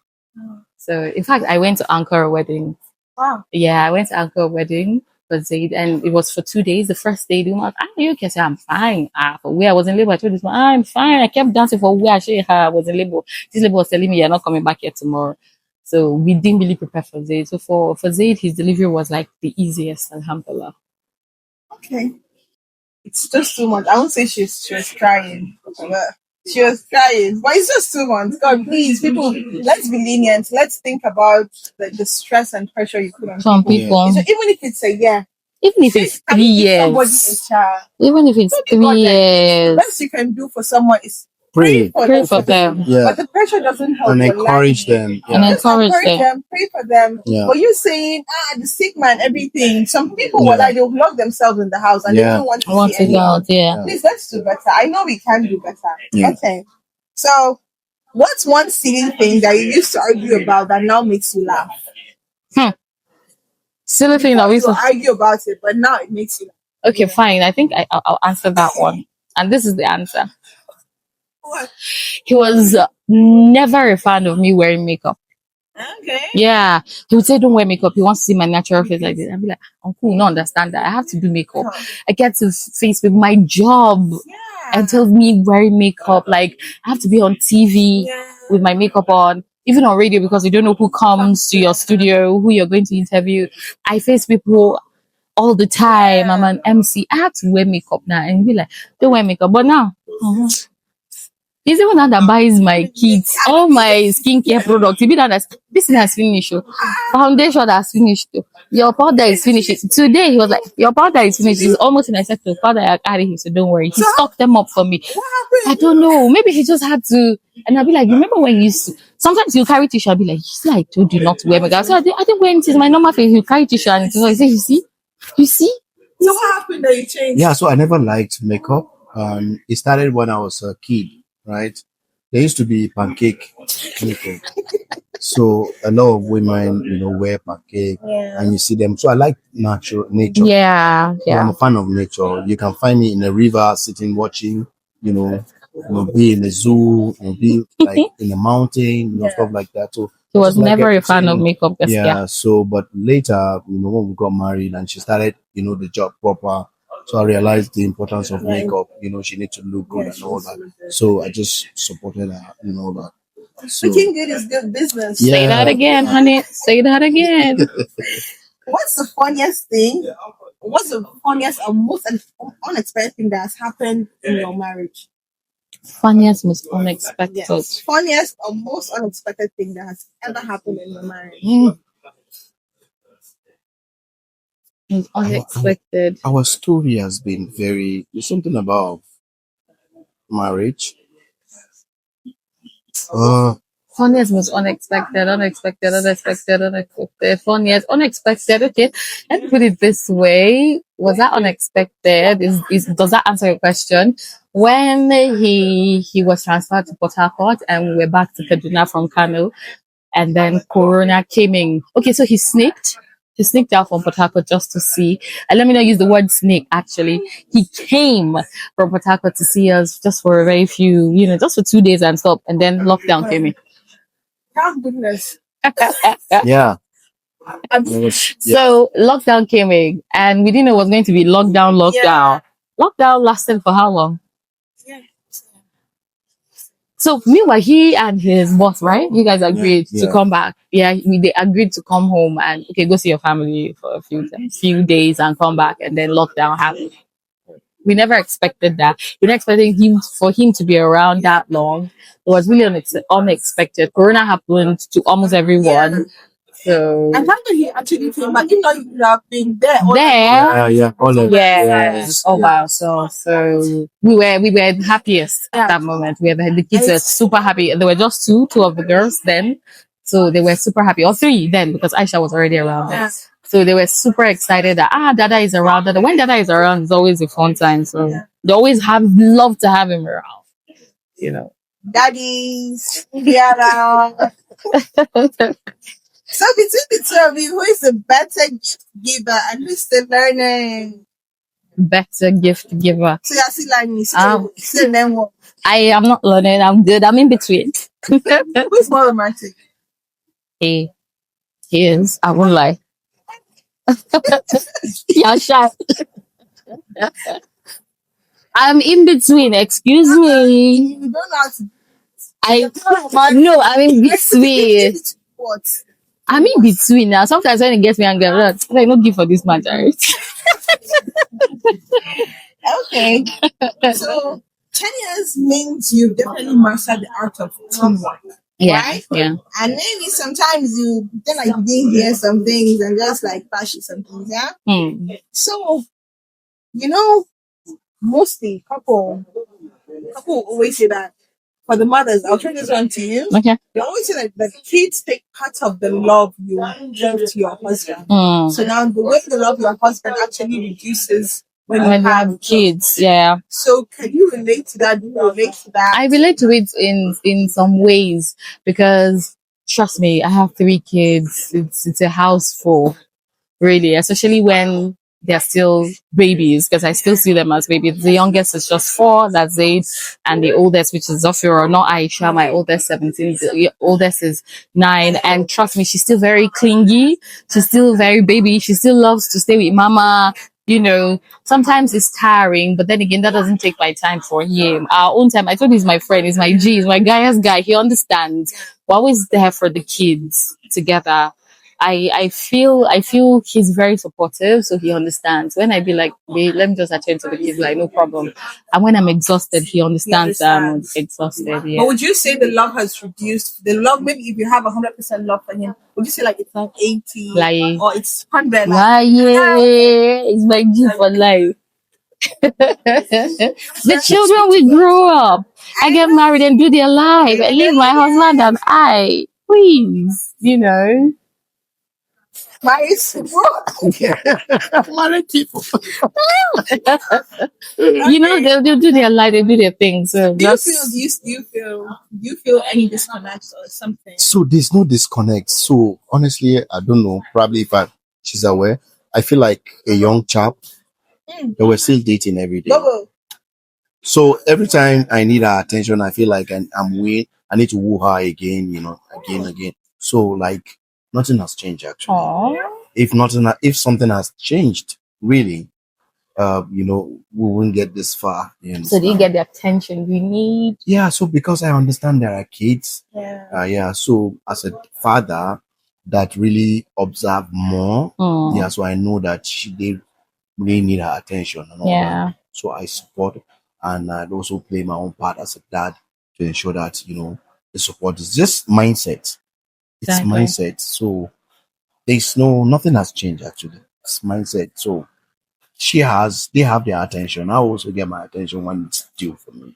So, in fact, I went to anchor a wedding. Wow. Yeah, I went to anchor a wedding for Zaid, and it was for 2 days. The first day, the woman, you can say, I'm fine. For where I was in labor, I told this man, I'm fine. I kept dancing for where I was in labor. This labor was telling me, you're not coming back here tomorrow. So, we didn't really prepare for Zaid. So, for Zaid, his delivery was like the easiest, alhamdulillah. Okay. It's just 2 months. I won't say she was crying. She was crying. But it's just 2 months. God, please, people, let's be lenient. Let's think about the stress and pressure you put on some people. So even if it's a year. Even if it's 3 years. Even if it's 3 years. The best you can do for someone is pray for them. Yeah. But the pressure doesn't help. And encourage them. Yeah. And encourage them. Pray for them. Yeah. But you saying, the sick man, everything. Some people will they'll lock themselves in the house and they don't want to see anyone. Out. Yeah. Please, let's do better. I know we can do better. Yeah. Okay. So, what's one silly thing that you used to argue about that now makes you laugh? Silly thing that we used to argue about it, but now it makes you laugh. Okay, fine. I think I'll answer that one. And this is the answer. What? He was never a fan of me wearing makeup. Okay. Yeah. He would say, don't wear makeup. He wants to see my natural face like this. I'd be like, Uncle, no understand that. I have to do makeup. I get to face with my job. Yeah. and tells me wearing makeup. Like, I have to be on TV with my makeup on, even on radio, because you don't know who comes to your studio, who you're going to interview. I face people all the time. I'm an MC. I have to wear makeup now and be like, don't wear makeup. But now, he's the one that buys my kids, all my skincare products. He be that this thing has finished. Oh. Foundation has finished. Oh. Your powder is finished. Today he was like, your powder is finished. It's almost in. I said to powder I carry him, so don't worry. He stocked them up for me. I don't know. Maybe he just had to. And I'll be like, remember when you used to, sometimes you carry tissue, I'll be like, you see, I told you not to wear makeup. So I didn't wear anything. My normal face, you carry tissue and so I say, you see? So what happened that you changed? Yeah, so I never liked makeup. It started when I was a kid, right? There used to be pancake makeup. So a lot of women, wear pancake and you see them. So I like nature. Yeah, So I'm a fan of nature. You can find me in a river sitting watching, be in a zoo, be like in a mountain, stuff like that. So he was never a fan of makeup. Yeah. So, but later, when we got married and she started, the job proper. So I realized the importance of makeup. She needs to look good and all that. So I just supported her and all that. So, looking good is good business. Yeah. Say that again, honey. Say that again. What's the funniest thing? What's the funniest or most unexpected thing that has happened in your marriage? Funniest, most unexpected. Yes. Funniest or most unexpected thing that has ever happened in your marriage? It's unexpected. Our story has been there's something about marriage. Funniest, most unexpected. Funniest, unexpected. Okay, let's put it this way. Was that unexpected? Does that answer your question? When he was transferred to Port Harcourt and we were back to Kaduna from Kano, and then Corona came in. Okay, so he sneaked out from Port Harcourt just to see. And let me not use the word snake, actually. He came from Port Harcourt to see us just for a very few, just for 2 days and stop. And then lockdown came in. Thank goodness. Yeah. So lockdown came in and we didn't know it was going to be lockdown. Yeah. Lockdown lasted for how long? Yeah. So meanwhile, he and his boss, right? You guys agreed to come back. Yeah, they agreed to come home and go see your family for a few days and come back, and then lockdown happened. We never expected that. We never expected for him to be around that long. It was really unexpected. Corona happened to almost everyone. So And how did he actually came back? You know, you have been there. Oh wow. So we were happiest at that moment. The kids were super happy. There were just two of the girls then. So they were super happy. Or three then, because Aisha was already around then. So they were super excited that Dada is around. When Dada is around, it's always a fun time. So they always love to have him around. Daddies, Diara. So between the two of you, who is the better gift giver and who's still learning? Better gift giver. So you're still learning. Still learning what? I am not learning. I'm good. I'm in between. Who's more romantic? He is. I won't lie. Yeah, shy. I'm in between. Excuse me. You don't have to. No, I'm in between. What? I'm in between now. Sometimes when it gets me angry, I'm like, no give for this man, right? Okay. So 10 years means you've definitely mastered the art of teamwork. Right? Yeah. And maybe sometimes you didn't hear some things and just bash some things, yeah? So, mostly couple always say that for the mothers, I'll turn this one to you. Okay. They always say that the kids take part of the love you give to your husband. So now the way you love your husband actually reduces when you have kids. Yeah. So can you relate to that? Do you relate to that? I relate to it in some ways because trust me, I have 3 kids. It's a house full, really, especially when they're still babies, because I still see them as babies. The youngest is just 4, that's Zaid, and the oldest, which is Zofira, not Aisha, my oldest 17, the oldest is 9. And trust me, she's still very clingy. She's still very baby. She still loves to stay with mama. Sometimes it's tiring, but then again, that doesn't take my time for him. Our own time. I told you he's my friend, he's my G, he's my guy's guy. He understands. We're always there for the kids together. I feel he's very supportive, so he understands. When I be like, "Babe, let me just attend to the kids," like no problem. And when I'm exhausted, he understands that I'm exhausted. But Yeah. would you say the love has reduced? The love, maybe if you have 100% love for him, would you say like it's like 80 Like, or it's 100? why, yeah, it's my G for life. The children will grow up. I get married and do their life. I leave my husband and I. Please, Nice. Married people. they'll do their life, they do their thing. So Do you feel? Do you feel any disconnect or something? So there's no disconnect. So honestly, I don't know. Probably if she's aware, I feel like a young chap. They were still dating every day. Bubble. So every time I need her attention, I feel like I'm weird. I need to woo her again, again. So like nothing has changed actually. Aww. If something has changed, really, we wouldn't get this far. So do you get the attention you need? Yeah. So because I understand there are kids. Yeah. Yeah. So as a father that really observe more. Yeah. So I know that they really need her attention and all that. So I support and I'd also play my own part as a dad to ensure that, the support is just mindset. It's Exactly. mindset. So nothing has changed actually. It's mindset. So they have their attention. I also get my attention when it's due for me.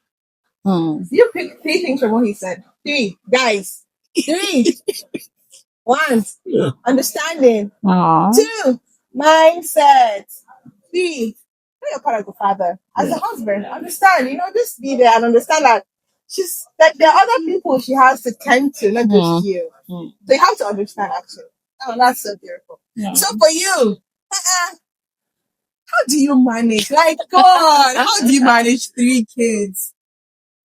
You pick 3 things from what he said. 3, guys. 3. 1, understanding. Aww. 2, mindset. 3, play your part as a father, as a husband. Understand, just be there and understand that she's like there are other people she has to tend to, not just you. So you have to understand actually. Oh, that's so beautiful. So for you, how do you manage? Like God, how do you manage 3 kids?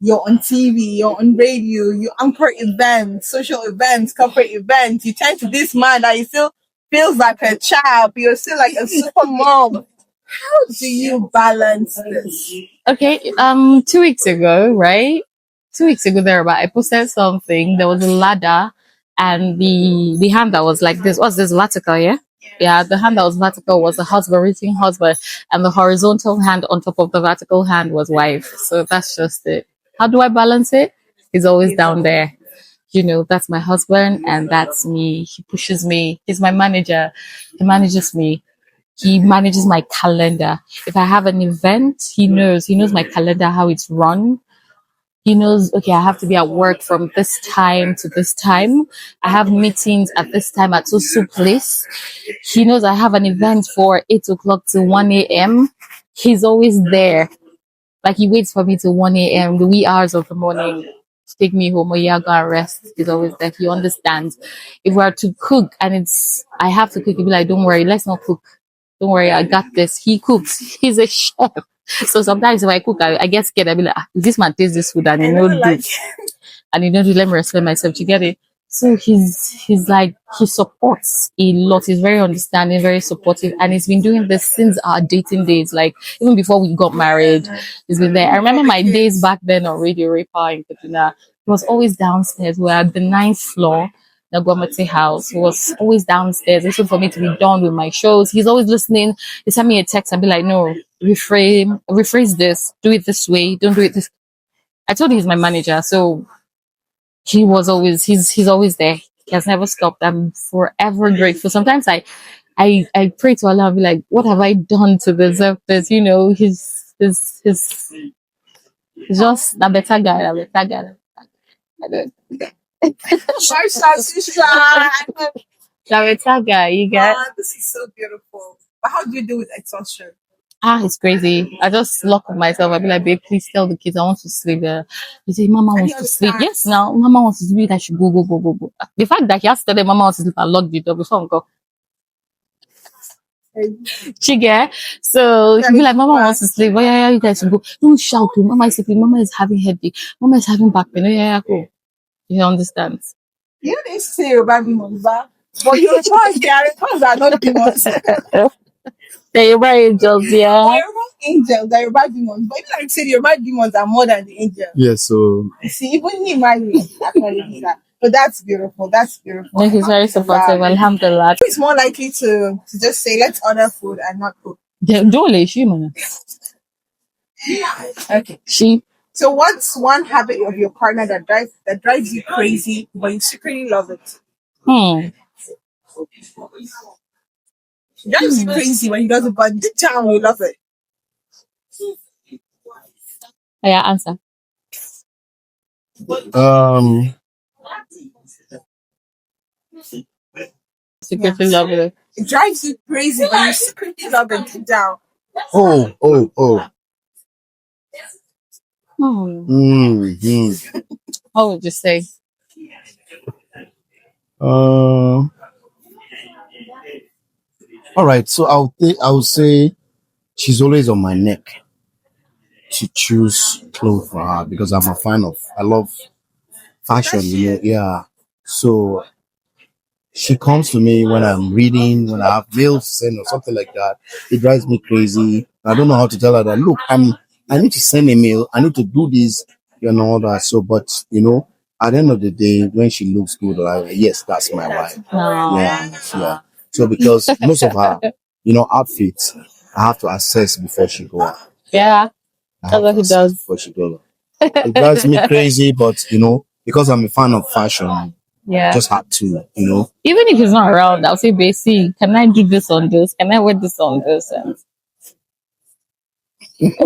You're on TV, you're on radio, you anchor events, social events, corporate events. You tend to this man that you still feels like a child, but you're still like a super mom. How do you balance this? Okay, 2 weeks ago, right? 2 weeks ago thereabout, I posted something. There was a ladder and the hand that was like this. What's this, vertical, yeah? Yeah, the hand that was vertical was the husband reaching husband, and the horizontal hand on top of the vertical hand was wife. So that's just it. How do I balance it? He's always down there. That's my husband and that's me. He pushes me. He's my manager. He manages me. He manages my calendar. If I have an event, he knows my calendar, how it's run. He knows, okay, I have to be at work from this time to this time. I have meetings at this time at so place. He knows I have an event for 8 o'clock to 1 a.m. He's always there. Like he waits for me till 1 a.m., the wee hours of the morning to take me home or yeah, go and rest. He's always there. He understands. If we are to cook and I have to cook, he'll be like, don't worry, let's not cook. Don't worry, I got this. He cooks. He's a chef. So sometimes if I cook, I get scared. I'll be like, this man tastes this food and he knows this. And he knows, let me explain myself. You get it? So he's like, he supports a lot. He's very understanding, very supportive. And he's been doing this since our dating days. Like even before we got married, he's been there. I remember my days back then on Radio Rapa in Kaduna. He was always downstairs. We're at the 9th floor. The Gwamati house. He was always downstairs, waiting for me to be done with my shows. He's always listening. He sent me a text and be like, no, rephrase this, do it this way, don't do it this. I told him he's my manager, so he's always there. He has never stopped. I'm forever grateful. Sometimes I pray to Allah and be like, what have I done to deserve this? He's just a better guy. I don't. Guy, you get. This is so beautiful. But how do you deal with exhaustion? It's crazy. I just lock up myself. I'll be like, babe, please tell the kids I want to sleep. They say, Mama wants to sleep. Yes, now Mama wants to sleep. I should go. The fact that he has to tell them Mama wants to sleep and lock the door before I go. Chige. So she'll be like, Mama wants to sleep. Oh, yeah, you guys should go. Don't shout to Mama is sleeping. Mama is having headache. Mama is having back pain. Oh, yeah, go. You understand? They say about demons, but your response are not demons. They're very angels, yeah. They're not angels, they're bad demons. But even like say your bad demons are more than the angels. Yeah, so You see, even he might be acknowledge that. But that's beautiful. That's beautiful. Like he's very supportive. Alhamdulillah. Who is more likely to just say, let's order food and not cook? Dole, she, man. Okay. She. So what's one habit of your partner that drives you crazy, but you secretly love it? It drives you crazy when he does it, but deep down you love it. Yeah, answer. Secretly love it. It drives you crazy, but you secretly love it deep down. oh. What would you say? All right, so I'll say she's always on my neck to choose clothes for her because I love fashion, yeah. So she comes to me when I'm reading, when I have mail to send or something like that. It drives me crazy. I don't know how to tell her that, look, I need to send a mail, I need to do this, all that. So, but at the end of the day, when she looks good, yes, that's my wife. Yeah. So because most of her, outfits, I have to assess before she go out. Yeah, that's what he does. Before she go out. It drives me crazy, but because I'm a fan of fashion, yeah, just had to, Even if he's not around, I'll say, Basie, can I do this on this? Can I wear this on this? And Baby,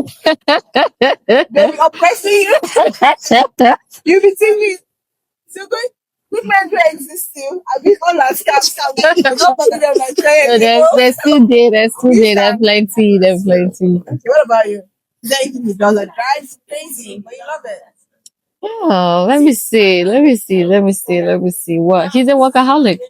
oppressing you. You be thinking, so good men do exist still. I mean, all our scams. There's still there, there's plenty, there's plenty. Okay, what about you? Is there anything he does that drives you crazy, but you love it? Oh, let me see. What? He's a workaholic.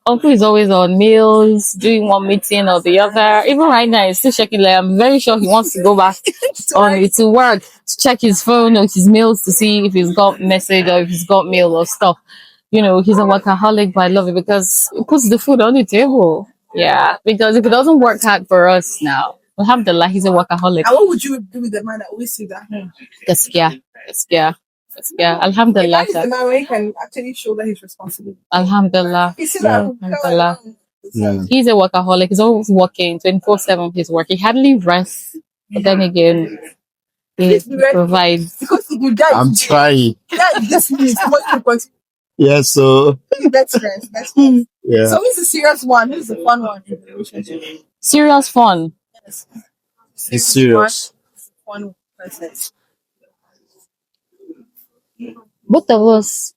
Uncle is always on meals, doing one meeting or the other. Even right now, he's still checking. Like, I'm very sure he wants to go back to work to check his phone or his mails to see if he's got message or if he's got mail or stuff. He's a workaholic, but I love it because it puts the food on the table. Yeah, because if it doesn't work hard for us now, alhamdulillah, he's a workaholic. And what would you do with the man that always says that? Gaskiya. Alhamdulillah. That is the man where he can actually show that he's responsible. Alhamdulillah. Alhamdulillah. Yeah. He's a workaholic. He's always working 24/7. He's working. He hardly rests. But then again, he provides. Because if you die, I'm trying. This means Yeah, so let's rest. yeah. So who's the serious one? Who's the fun one in the relationship? Serious fun. Yes. It's serious. Fun person. Both of us.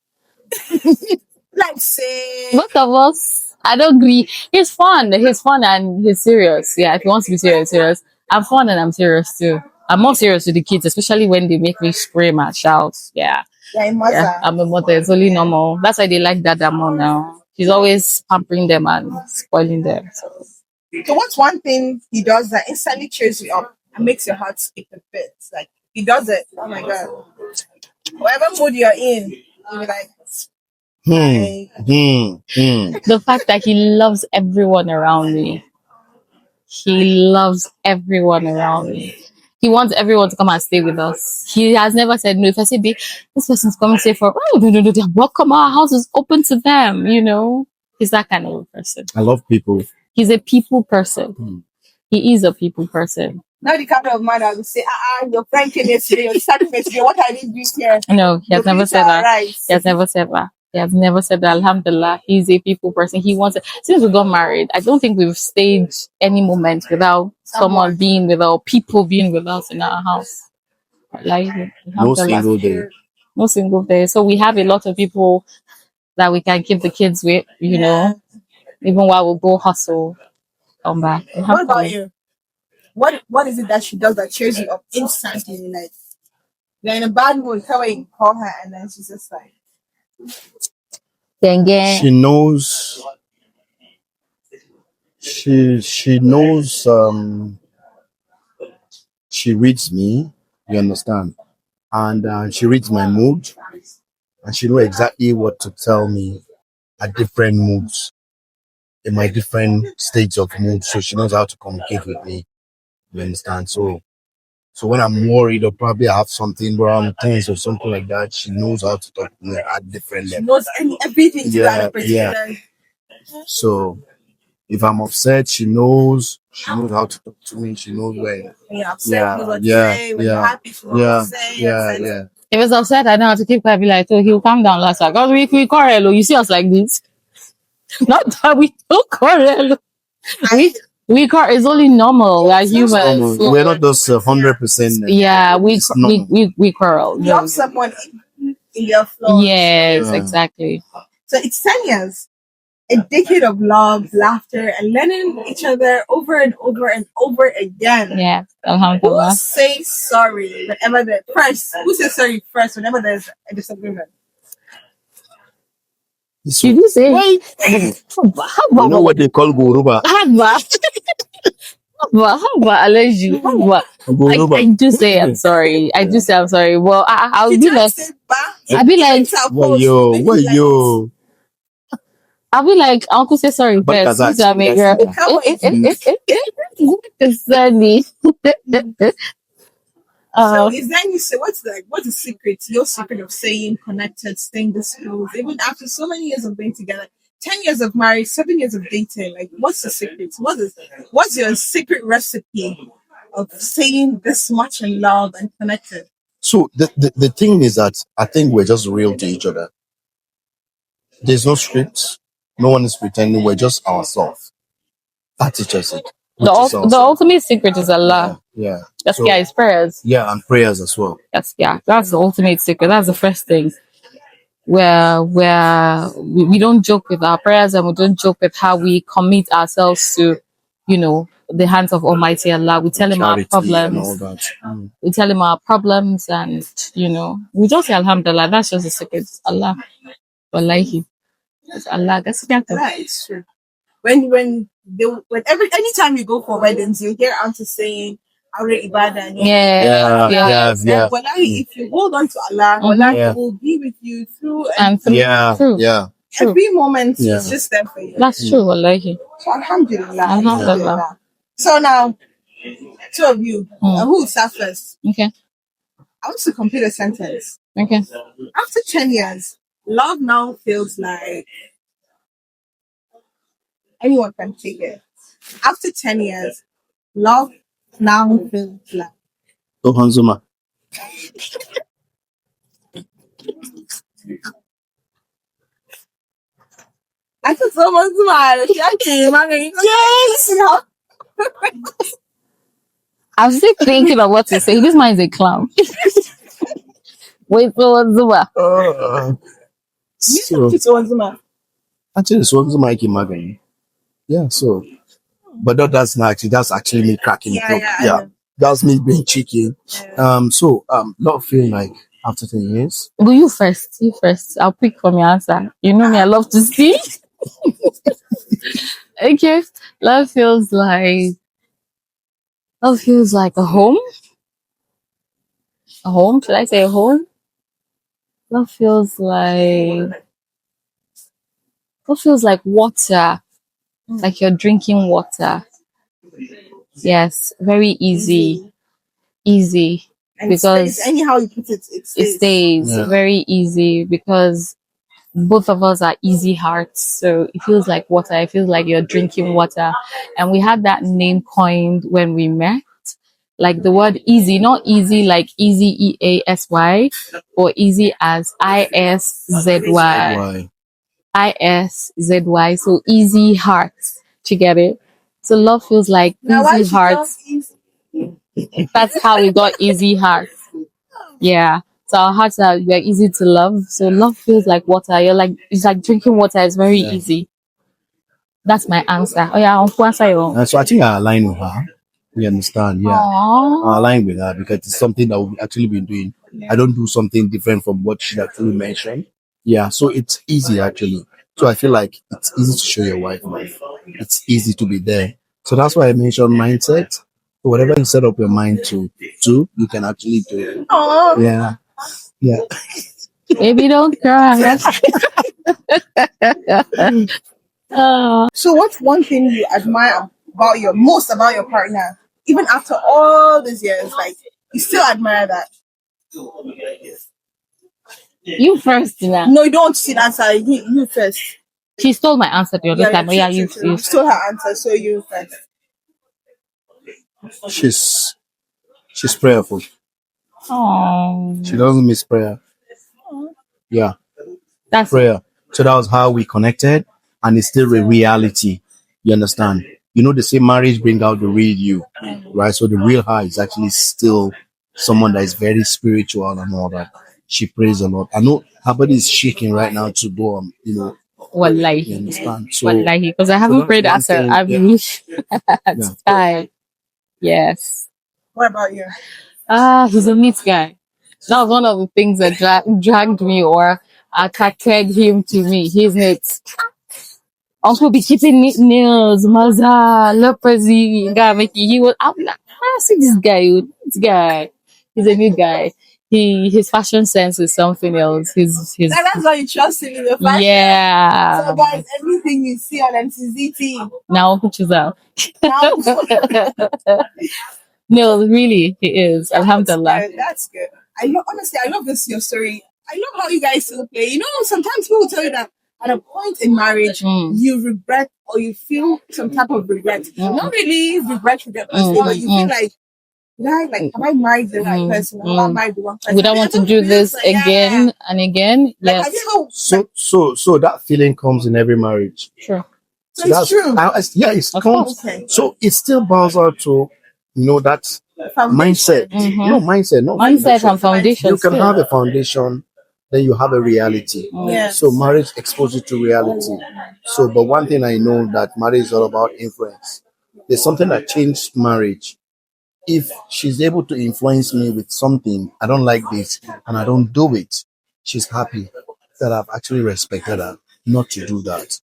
Let's say Both of us. I don't agree. He's fun and he's serious. Yeah, if he wants to be serious, serious. I'm fun and I'm serious too. I'm more serious with the kids, especially when they make me scream and shout. Yeah. yeah, I'm a mother. It's only normal. That's why they like that more now. She's always pampering them and spoiling them. So what's one thing he does that instantly cheers you up and makes your heart skip a bit? Like he does it. Oh my god. Whatever mood you're in, you'll be like The fact that he loves everyone around me. He loves everyone around me. He wants everyone to come and stay with us. He has never said no. If I say, babe, this person's coming to stay for, no, they're welcome. Our house is open to them, He's that kind of a person. I love people. He's a people person. He is a people person. Now the kind of man that will say, your friend came yesterday, you're starting yesterday, what are you doing here? No, he has never said that. Right. He has never said that. He has never said that. Alhamdulillah, he's a people person. He wants it. Since we got married, I don't think we've stayed any moment without someone being with us, people being with us in our house. Like, No single day. No single day. So we have a lot of people that we can keep the kids with, even while we go hustle, come back. What about you? What is it that she does that cheers you up instantly? Like you're in a bad mood, call her, and then she's just like. She knows. She knows. She reads me. You understand, and she reads my mood, and she knows exactly what to tell me at different moods. in my different states of mood, so she knows how to communicate with me. You understand? So when I'm worried or probably I have something where I'm tense or something like that, she knows how to talk to me at different levels. Knows everything to that particular. So if I'm upset, she knows how to talk to me. She knows when. When you're upset, what to say. When you're happy, what to say. Yeah. If it's upset, I know how to keep quiet. Be like, oh, he'll calm down last time. Because we quarrel. You see us like this. Not that we don't quarrel. We quarrel. It's only normal. We are humans. We're not just 100%. Yeah, we quarrel. You love someone in your flaws. Yes, exactly. So it's 10 years. A decade of love, laughter, and learning each other over and over and over again. Yeah, alhamdulillah. Who says sorry whenever who says sorry first whenever there's a disagreement? Did you say? You know what they call Goruba? I do say I'm sorry. I do say I'm sorry. Well, I'll be like, Wayo. I'll be like, Uncle say sorry first. So is there any what's the secret? Your secret of staying connected, staying this close, even after so many years of being together, 10 years of marriage, 7 years of dating. Like, what's the secret? What's your secret recipe of staying this much in love and connected? So the thing is that I think we're just real to each other. There's no scripts. No one is pretending. We're just ourselves. That teaches it. The ultimate secret is Allah. Yeah. That's it's prayers. Yeah, and prayers as well. That's the ultimate secret. That's the first thing. Where we don't joke with our prayers and we don't joke with how we commit ourselves to, the hands of Almighty Allah. We tell him our problems. And all that. We tell him our problems and, we just say Alhamdulillah. That's just the secret. Allah. Wallahi. It's Allah. That's it's true. Anytime you go for weddings, you hear aunties saying, Aure Ibadah. Yeah. Wallahi, if you hold on to Allah, Allah will be with you through and through. Yeah. Every moment is just there for you. That's true, Wallahi. So Alhamdulillah. So now, two of you, who will start first? Okay. I want to complete a sentence. Okay. After 10 years, love now feels like anyone can take it. After 10 years, love now feels like Hanzuma. I thought someone smiled. Yes. I'm still thinking of what to say. This man is a clown. Wait for Zuma. Actually, Zuma came again. Yeah, so. But that's actually me cracking the joke. Yeah. That's me being cheeky. Not feeling like after 10 years. Well, you first. I'll pick from your answer. You know me, I love to speak. Okay. Love feels like a home. A home? Should I say a home? Love feels like water. Like you're drinking water. Yes, very easy. And because anyhow you put it, it stays very easy because both of us are easy hearts. So it feels like water. It feels like you're drinking water. And we had that name coined when we met. Like the word easy, not easy like easy EASY, or easy as ISZY. ISZY. So easy hearts. Do you get it? So love feels like easy hearts. That's how we got easy hearts. Yeah. So our hearts we're easy to love. So love feels like water. It's like drinking water. It's very easy. That's my answer. Oh yeah, Uncle answer your own. So I think I align with her. You understand? Yeah. I align with her because it's something that we've actually been doing. I don't do something different from what she actually mentioned. Yeah. So it's easy actually. So I feel like it's easy to show your wife love. It's easy to be there. So that's why I mentioned mindset. So whatever you set up your mind to do, you can actually do it. Aww. Yeah. Baby, don't cry. So, what's one thing you admire most about your partner, even after all these years? Like, you still admire that? You first, Tina. No, you don't see the answer. You first. She stole my answer the other Yeah, time. Oh, yeah, true. you. You stole her answer, so you first. She's prayerful. Oh, She doesn't miss prayer. Yeah, that's prayer. So that was how we connected, and it's still a reality. You understand? You know, the same marriage bring out the real you, right? So the real her is actually still someone that is very spiritual and all that. She prays a lot. I know her body is shaking right now to go on, you know. You wallahi, understand? So, wallahi, because I so haven't that's prayed one as a thing. I've Yeah, reached at yeah. time. Yes. What about you? He's a neat guy. That was one of the things that dragged me or attracted him to me. He's neat. Uncle be keeping neat nails, maza, leprosy, guy making he was I'm like, see this guy, this guy. He's a new guy. His fashion sense is something else. His That's why you trust him in the fashion. yeah. So, guys, everything you see on MCZT. Now Uncle Chizal. Now, No, really, he is. Alhamdulillah. That's good. Honestly, I love this your story. I love how you guys still play. You know, sometimes people tell you that at a point in marriage, you regret or you feel some type of regret. Not really regret per se, but you feel like, have I married the right person? Have I married the wrong person? We don't want to do this again and again. Like, Yes. have you ever, So that feeling comes in every marriage. Sure. So that's true. Yeah, it Of comes. course. Okay. So it still boils out to, you know, that mindset. No mindset, no Mindset foundation. and foundation. You can still. have a foundation, then you have a reality. Yes. So marriage exposes you to reality. So, but one thing I know that marriage is all about influence. There's something that changed marriage. If she's able to influence me with something, I don't like this, and I don't do it, she's happy that I've actually respected her not to do that.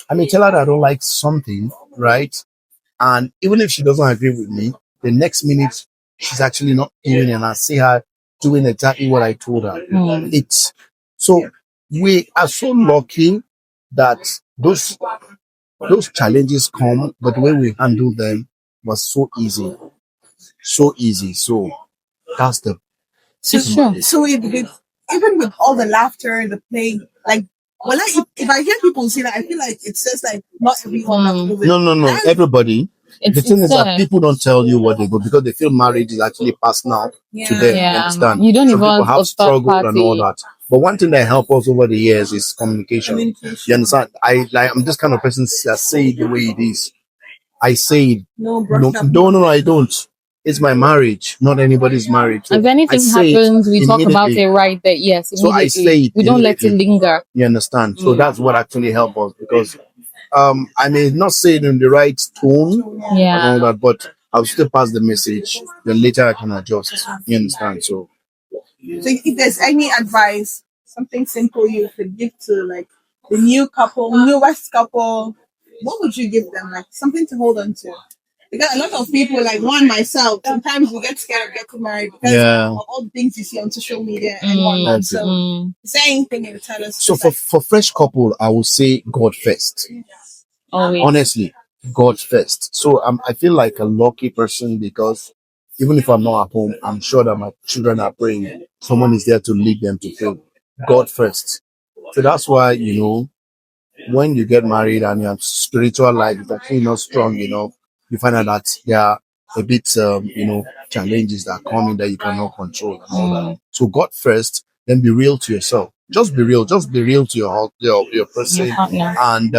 I may tell her that I don't like something, right? And even if she doesn't agree with me, the next minute she's actually not doing it, and I see her doing exactly what I told her. It's so we are so lucky that those challenges come, but the way we handle them was so easy, so easy. So that's the It's true. So even with all the laughter, the play, like if I hear people say that, I feel like it says like not everyone that goes no. Everybody. The thing is that people don't tell you what they go because they feel marriage is actually personal to them. You understand? You don't Some even people have a third struggled and all party. that. But one thing that helped us over the years is communication. You understand? I'm this kind of person that say it the way it is. I say it. No, I don't. It's my marriage, not anybody's marriage. So If anything happens, we talk about immediately. it right there. Yes, So I say immediately. it We don't let it immediately. linger. You understand? So that's what actually helped us because I may not say it in the right tone and all that, but I'll still pass the message. Then later I can adjust. You understand? So if there's any advice, something simple you could give to like the newest couple, what would you give them? Like something to hold on to. Because a lot of people, like one myself, sometimes we get scared of getting married because of all the things you see on social media and whatnot. So, is there anything you would tell us? So for fresh couple, I would say God first. Always. Honestly, God first. So I feel like a lucky person because even if I'm not at home, I'm sure that my children are praying. Someone is there to lead them to pray. God first. So that's why, you know, when you get married and your spiritual life is actually not strong enough, you find out that there are a bit, challenges that come in that you cannot control and all that. So God first, then be real to yourself. Just be real. Just be real to your person, and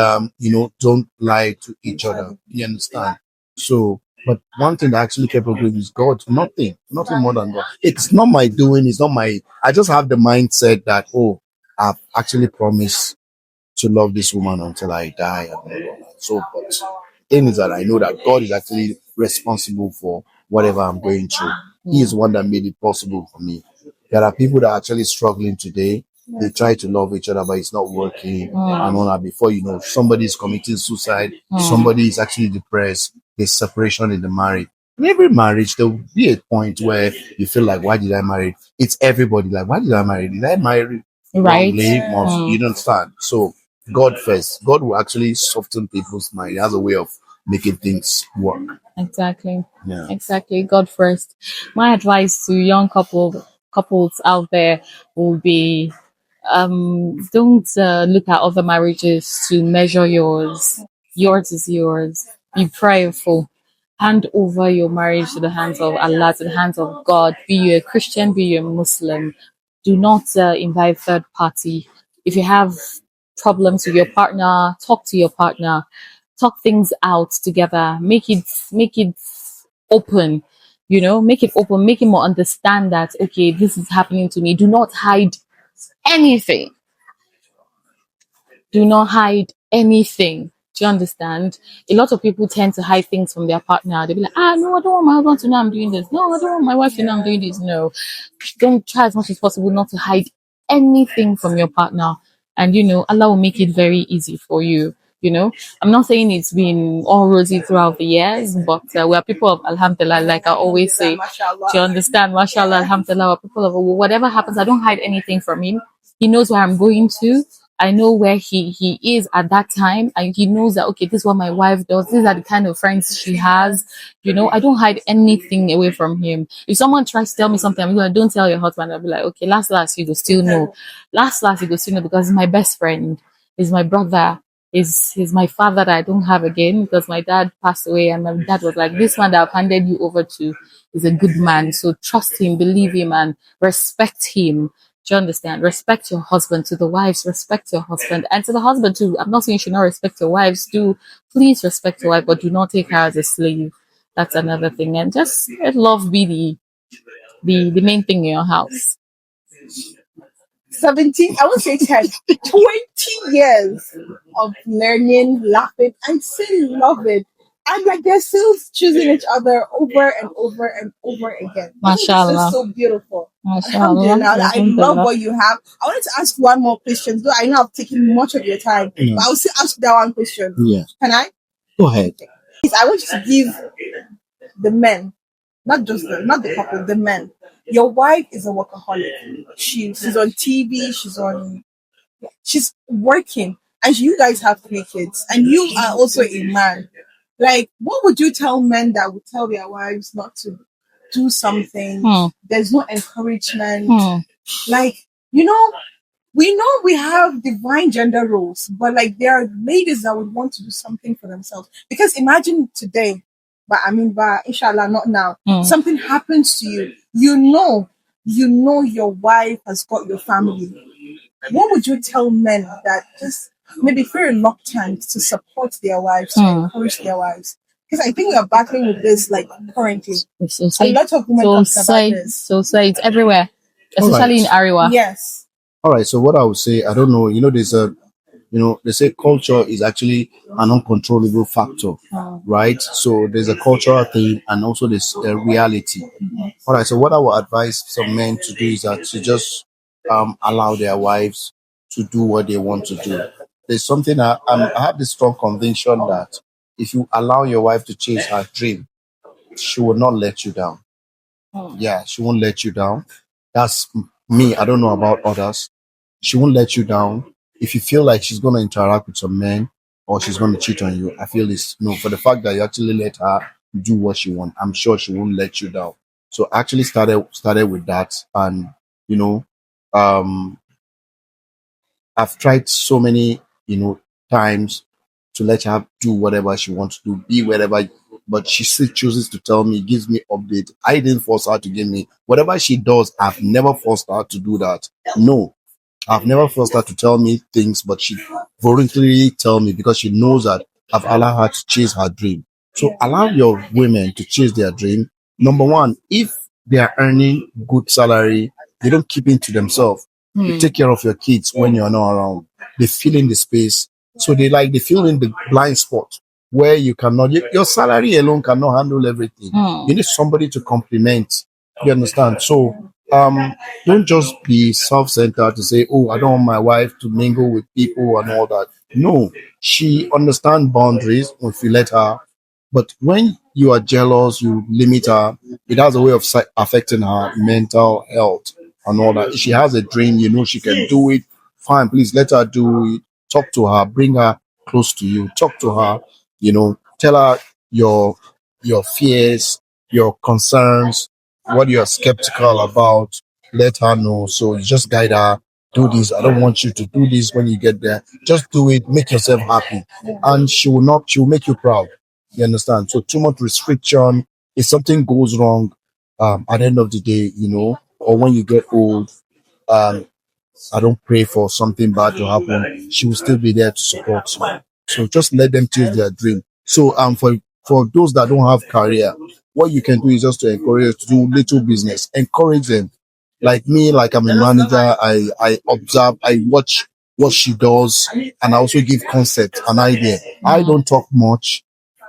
don't lie to each other. You understand? So, but one thing that actually kept us going is God. Nothing more than God. It's not my doing. It's not my. I just have the mindset that I've actually promised to love this woman until I die. And all that. So, but thing is that I know that God is actually responsible for whatever I'm going through. He is one that made it possible for me. There are people that are actually struggling today. They try to love each other, but it's not working. And all that. Before you know, somebody is committing suicide. Somebody is actually depressed. There's separation in the marriage. In every marriage, there will be a point where you feel like, why did I marry? It's everybody. Like, why did I marry? Did I marry Right. wrongly? You don't understand. So God first. God will actually soften people's mind. He has a way of making things work. Exactly. Yeah. Exactly. God first. My advice to young couples out there will be don't look at other marriages to measure yours. Yours is yours. Be prayerful. Hand over your marriage to the hands of Allah, to the hands of God. Be you a Christian, be you a Muslim. Do not invite third party. If you have problems with your partner, talk to your partner. Talk things out together. Make it open. Make it open. Make him more understand that okay, this is happening to me. Do not hide anything. Do not hide anything. Do you understand? A lot of people tend to hide things from their partner. They'll be like, no, I don't want my husband to know I'm doing this. No, I don't want my wife to know I'm doing this. No. Don't try as much as possible not to hide anything from your partner. And, Allah will make it very easy for you. I'm not saying it's been all rosy throughout the years, but we are people of Alhamdulillah, like I always say. Mashallah. Do you understand? Mashallah, Alhamdulillah, we're people of whatever happens, I don't hide anything from him. He knows where I'm going to. I know where he is at that time, and he knows that okay, this is what my wife does. These are the kind of friends she has. I don't hide anything away from him. If someone tries to tell me something, I'm like, don't tell your husband. I'll be like, okay, last you go still know. Last you go still know because he's my best friend, he's my brother, he's my father that I don't have again because my dad passed away, and my dad was like, this man that I've handed you over to is a good man. So trust him, believe him, and respect him. Do you understand? Respect your husband. To the wives, respect your husband. And to the husband too. I'm not saying you should not respect your wives. Please respect your wife, but do not take her as a slave. That's another thing. And just let love be the main thing in your house. 17, I would say 10, 20 years of learning, laughing, and still love it. And like they're still choosing each other over and over and over again. This is Mashallah. so beautiful. Mashallah. Alhamdulillah. I love Alhamdulillah. what you have. I wanted to ask one more question, though I know I've taken much of your time, but I'll still ask that one question. Yeah. Can I? Go ahead. Please, I want you to give the men, not the couple, the men. Your wife is a workaholic. She's on TV, she's working, and you guys have 3 kids, and you are also a man. Like, what would you tell men that would tell their wives not to do something? There's no encouragement. Like, we know we have divine gender roles, but like there are ladies that would want to do something for themselves. Because imagine today, but inshallah, not now. Something happens to you. You know your wife has got your family. What would you tell men that just maybe feel reluctant to support their wives, to encourage their wives? Because I think we are battling with this like currently. A lot of women talk about this. So it's everywhere, especially in Ariwa. Yes. All right. So what I would say, I don't know. They say culture is actually an uncontrollable factor, right? So there's a cultural thing, and also there's a reality. All right. So what I would advise some men to do is that to just allow their wives to do what they want to do. There's something I have this strong conviction that if you allow your wife to chase her dream, she will not let you down. Yeah, she won't let you down. That's me. I don't know about others. She won't let you down. If you feel like she's going to interact with some men or she's going to cheat on you, I feel it's no. For the fact that you actually let her do what she wants, I'm sure she won't let you down. So I actually started with that, and um, I've tried so many times to let her do whatever she wants to do, be wherever. But she still chooses to tell me, gives me update. I didn't force her to give me whatever she does. I've never forced her to do that. No, I've never forced her to tell me things, but she voluntarily tell me because she knows that I've allowed her to chase her dream. So allow your women to chase their dream. Number one, if they are earning good salary, they don't keep it to themselves. You take care of your kids when you're not around. They fill in the space. So they fill in the blind spot where you cannot, your salary alone cannot handle everything. You need somebody to complement. You understand? So don't just be self-centered to say, oh, I don't want my wife to mingle with people and all that. No, she understands boundaries if you let her. But when you are jealous, you limit her, it has a way of affecting her mental health and all that. If she has a dream, she can do it. Fine, please let her do it. talk to her, bring her close to you, talk to her, tell her your fears, your concerns, what you're skeptical about. Let her know. So you just guide her. Do this. I don't want you to do this when you get there. Just do it. Make yourself happy, and she will make you proud. You understand? So too much restriction. If something goes wrong, at the end of the day, or when you get old, um, I don't pray for something bad to happen. She will still be there to support you. So just let them chase their dream. So for those that don't have career, what you can do is just to encourage to do little business. Encourage them. Like me, like I'm a manager, I observe, I watch what she does, and I also give concept, an idea. I don't talk much.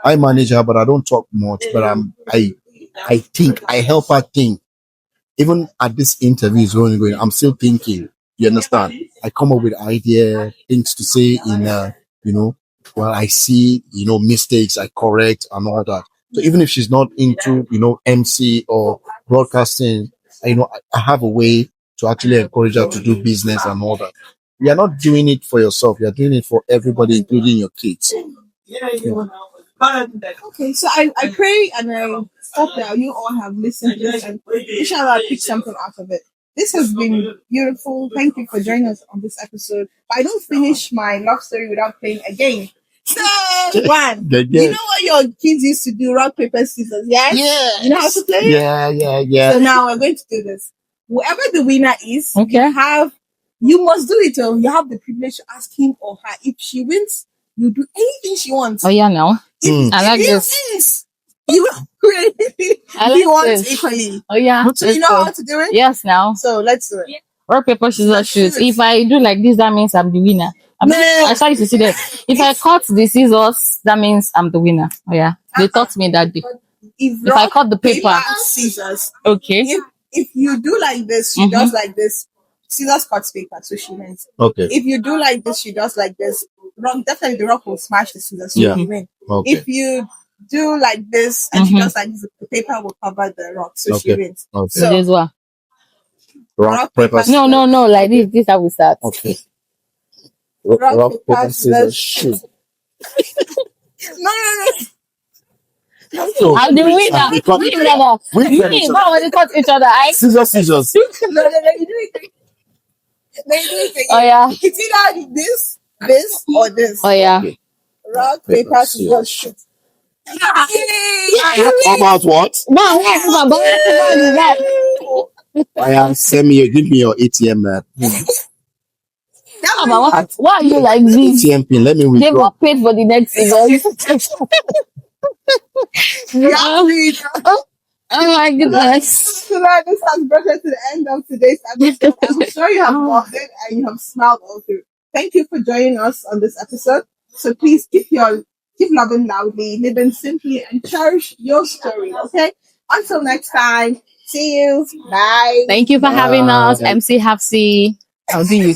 I manage her, but I don't talk much. But I think, I help her think. Even at this interview is going, I'm still thinking. You understand? I come up with idea, things to say in, well, I see, mistakes, I correct and all that. So even if she's not into, MC or broadcasting, I have a way to actually encourage her to do business and all that. You're not doing it for yourself. You're doing it for everybody, including your kids. Yeah. Okay, so I pray and I hope that you all have listened to this and inshallah pick something out of it. This has been beautiful. Thank you for joining us on this episode. But I don't finish my love story without playing a game. So, one, you know what your kids used to do? Rock, paper, scissors, yes? Yeah. You know how to play? Yeah. So now we're going to do this. Whoever the winner is, Okay. you must do it. Or you have the privilege to ask him or her. If she wins, you do anything she wants. Oh yeah, now. If I like he this. wins, you really I he like wants this. equally. Oh yeah. So you know how to do it? Yes, now. So let's do it. Rock, paper, scissors, shoot. If I do like this, that means I'm the winner. I started to see that. If I cut the scissors, that means I'm the winner. Oh yeah. They taught me that day. If I cut the paper, scissors. okay. If you do like this, she does like this. Scissors cuts paper, so she wins. Okay. If you do like this, she does like this. Definitely the rock will smash the scissors, so you win. Okay. If you do like this and she does like this, the paper will cover the rock, so she wins. Okay. So this one. Rock, paper, No, like this. This how we start. Okay. Rock, paper, scissors, shoot. No. So, I'm the winner. we cut each other. We cut each other. Scissors. No, you do it. No, you do it again. Oh yeah. It's either this or this. Oh yeah. Okay. Rock, paper, scissors, shoot. How about what? Give me your ATM, man. Why are you like this? ATM pin. Let me They withdraw. got paid for the next scissors. Oh my goodness. So that this has brought us to the end of today's episode. I'm sure you have loved it and you have smiled all through. Thank you for joining us on this episode. So please keep loving loudly, living simply, and cherish your story. Okay. Until next time. See you. Bye. Thank you for having us, MC Hafsi. I'll do you.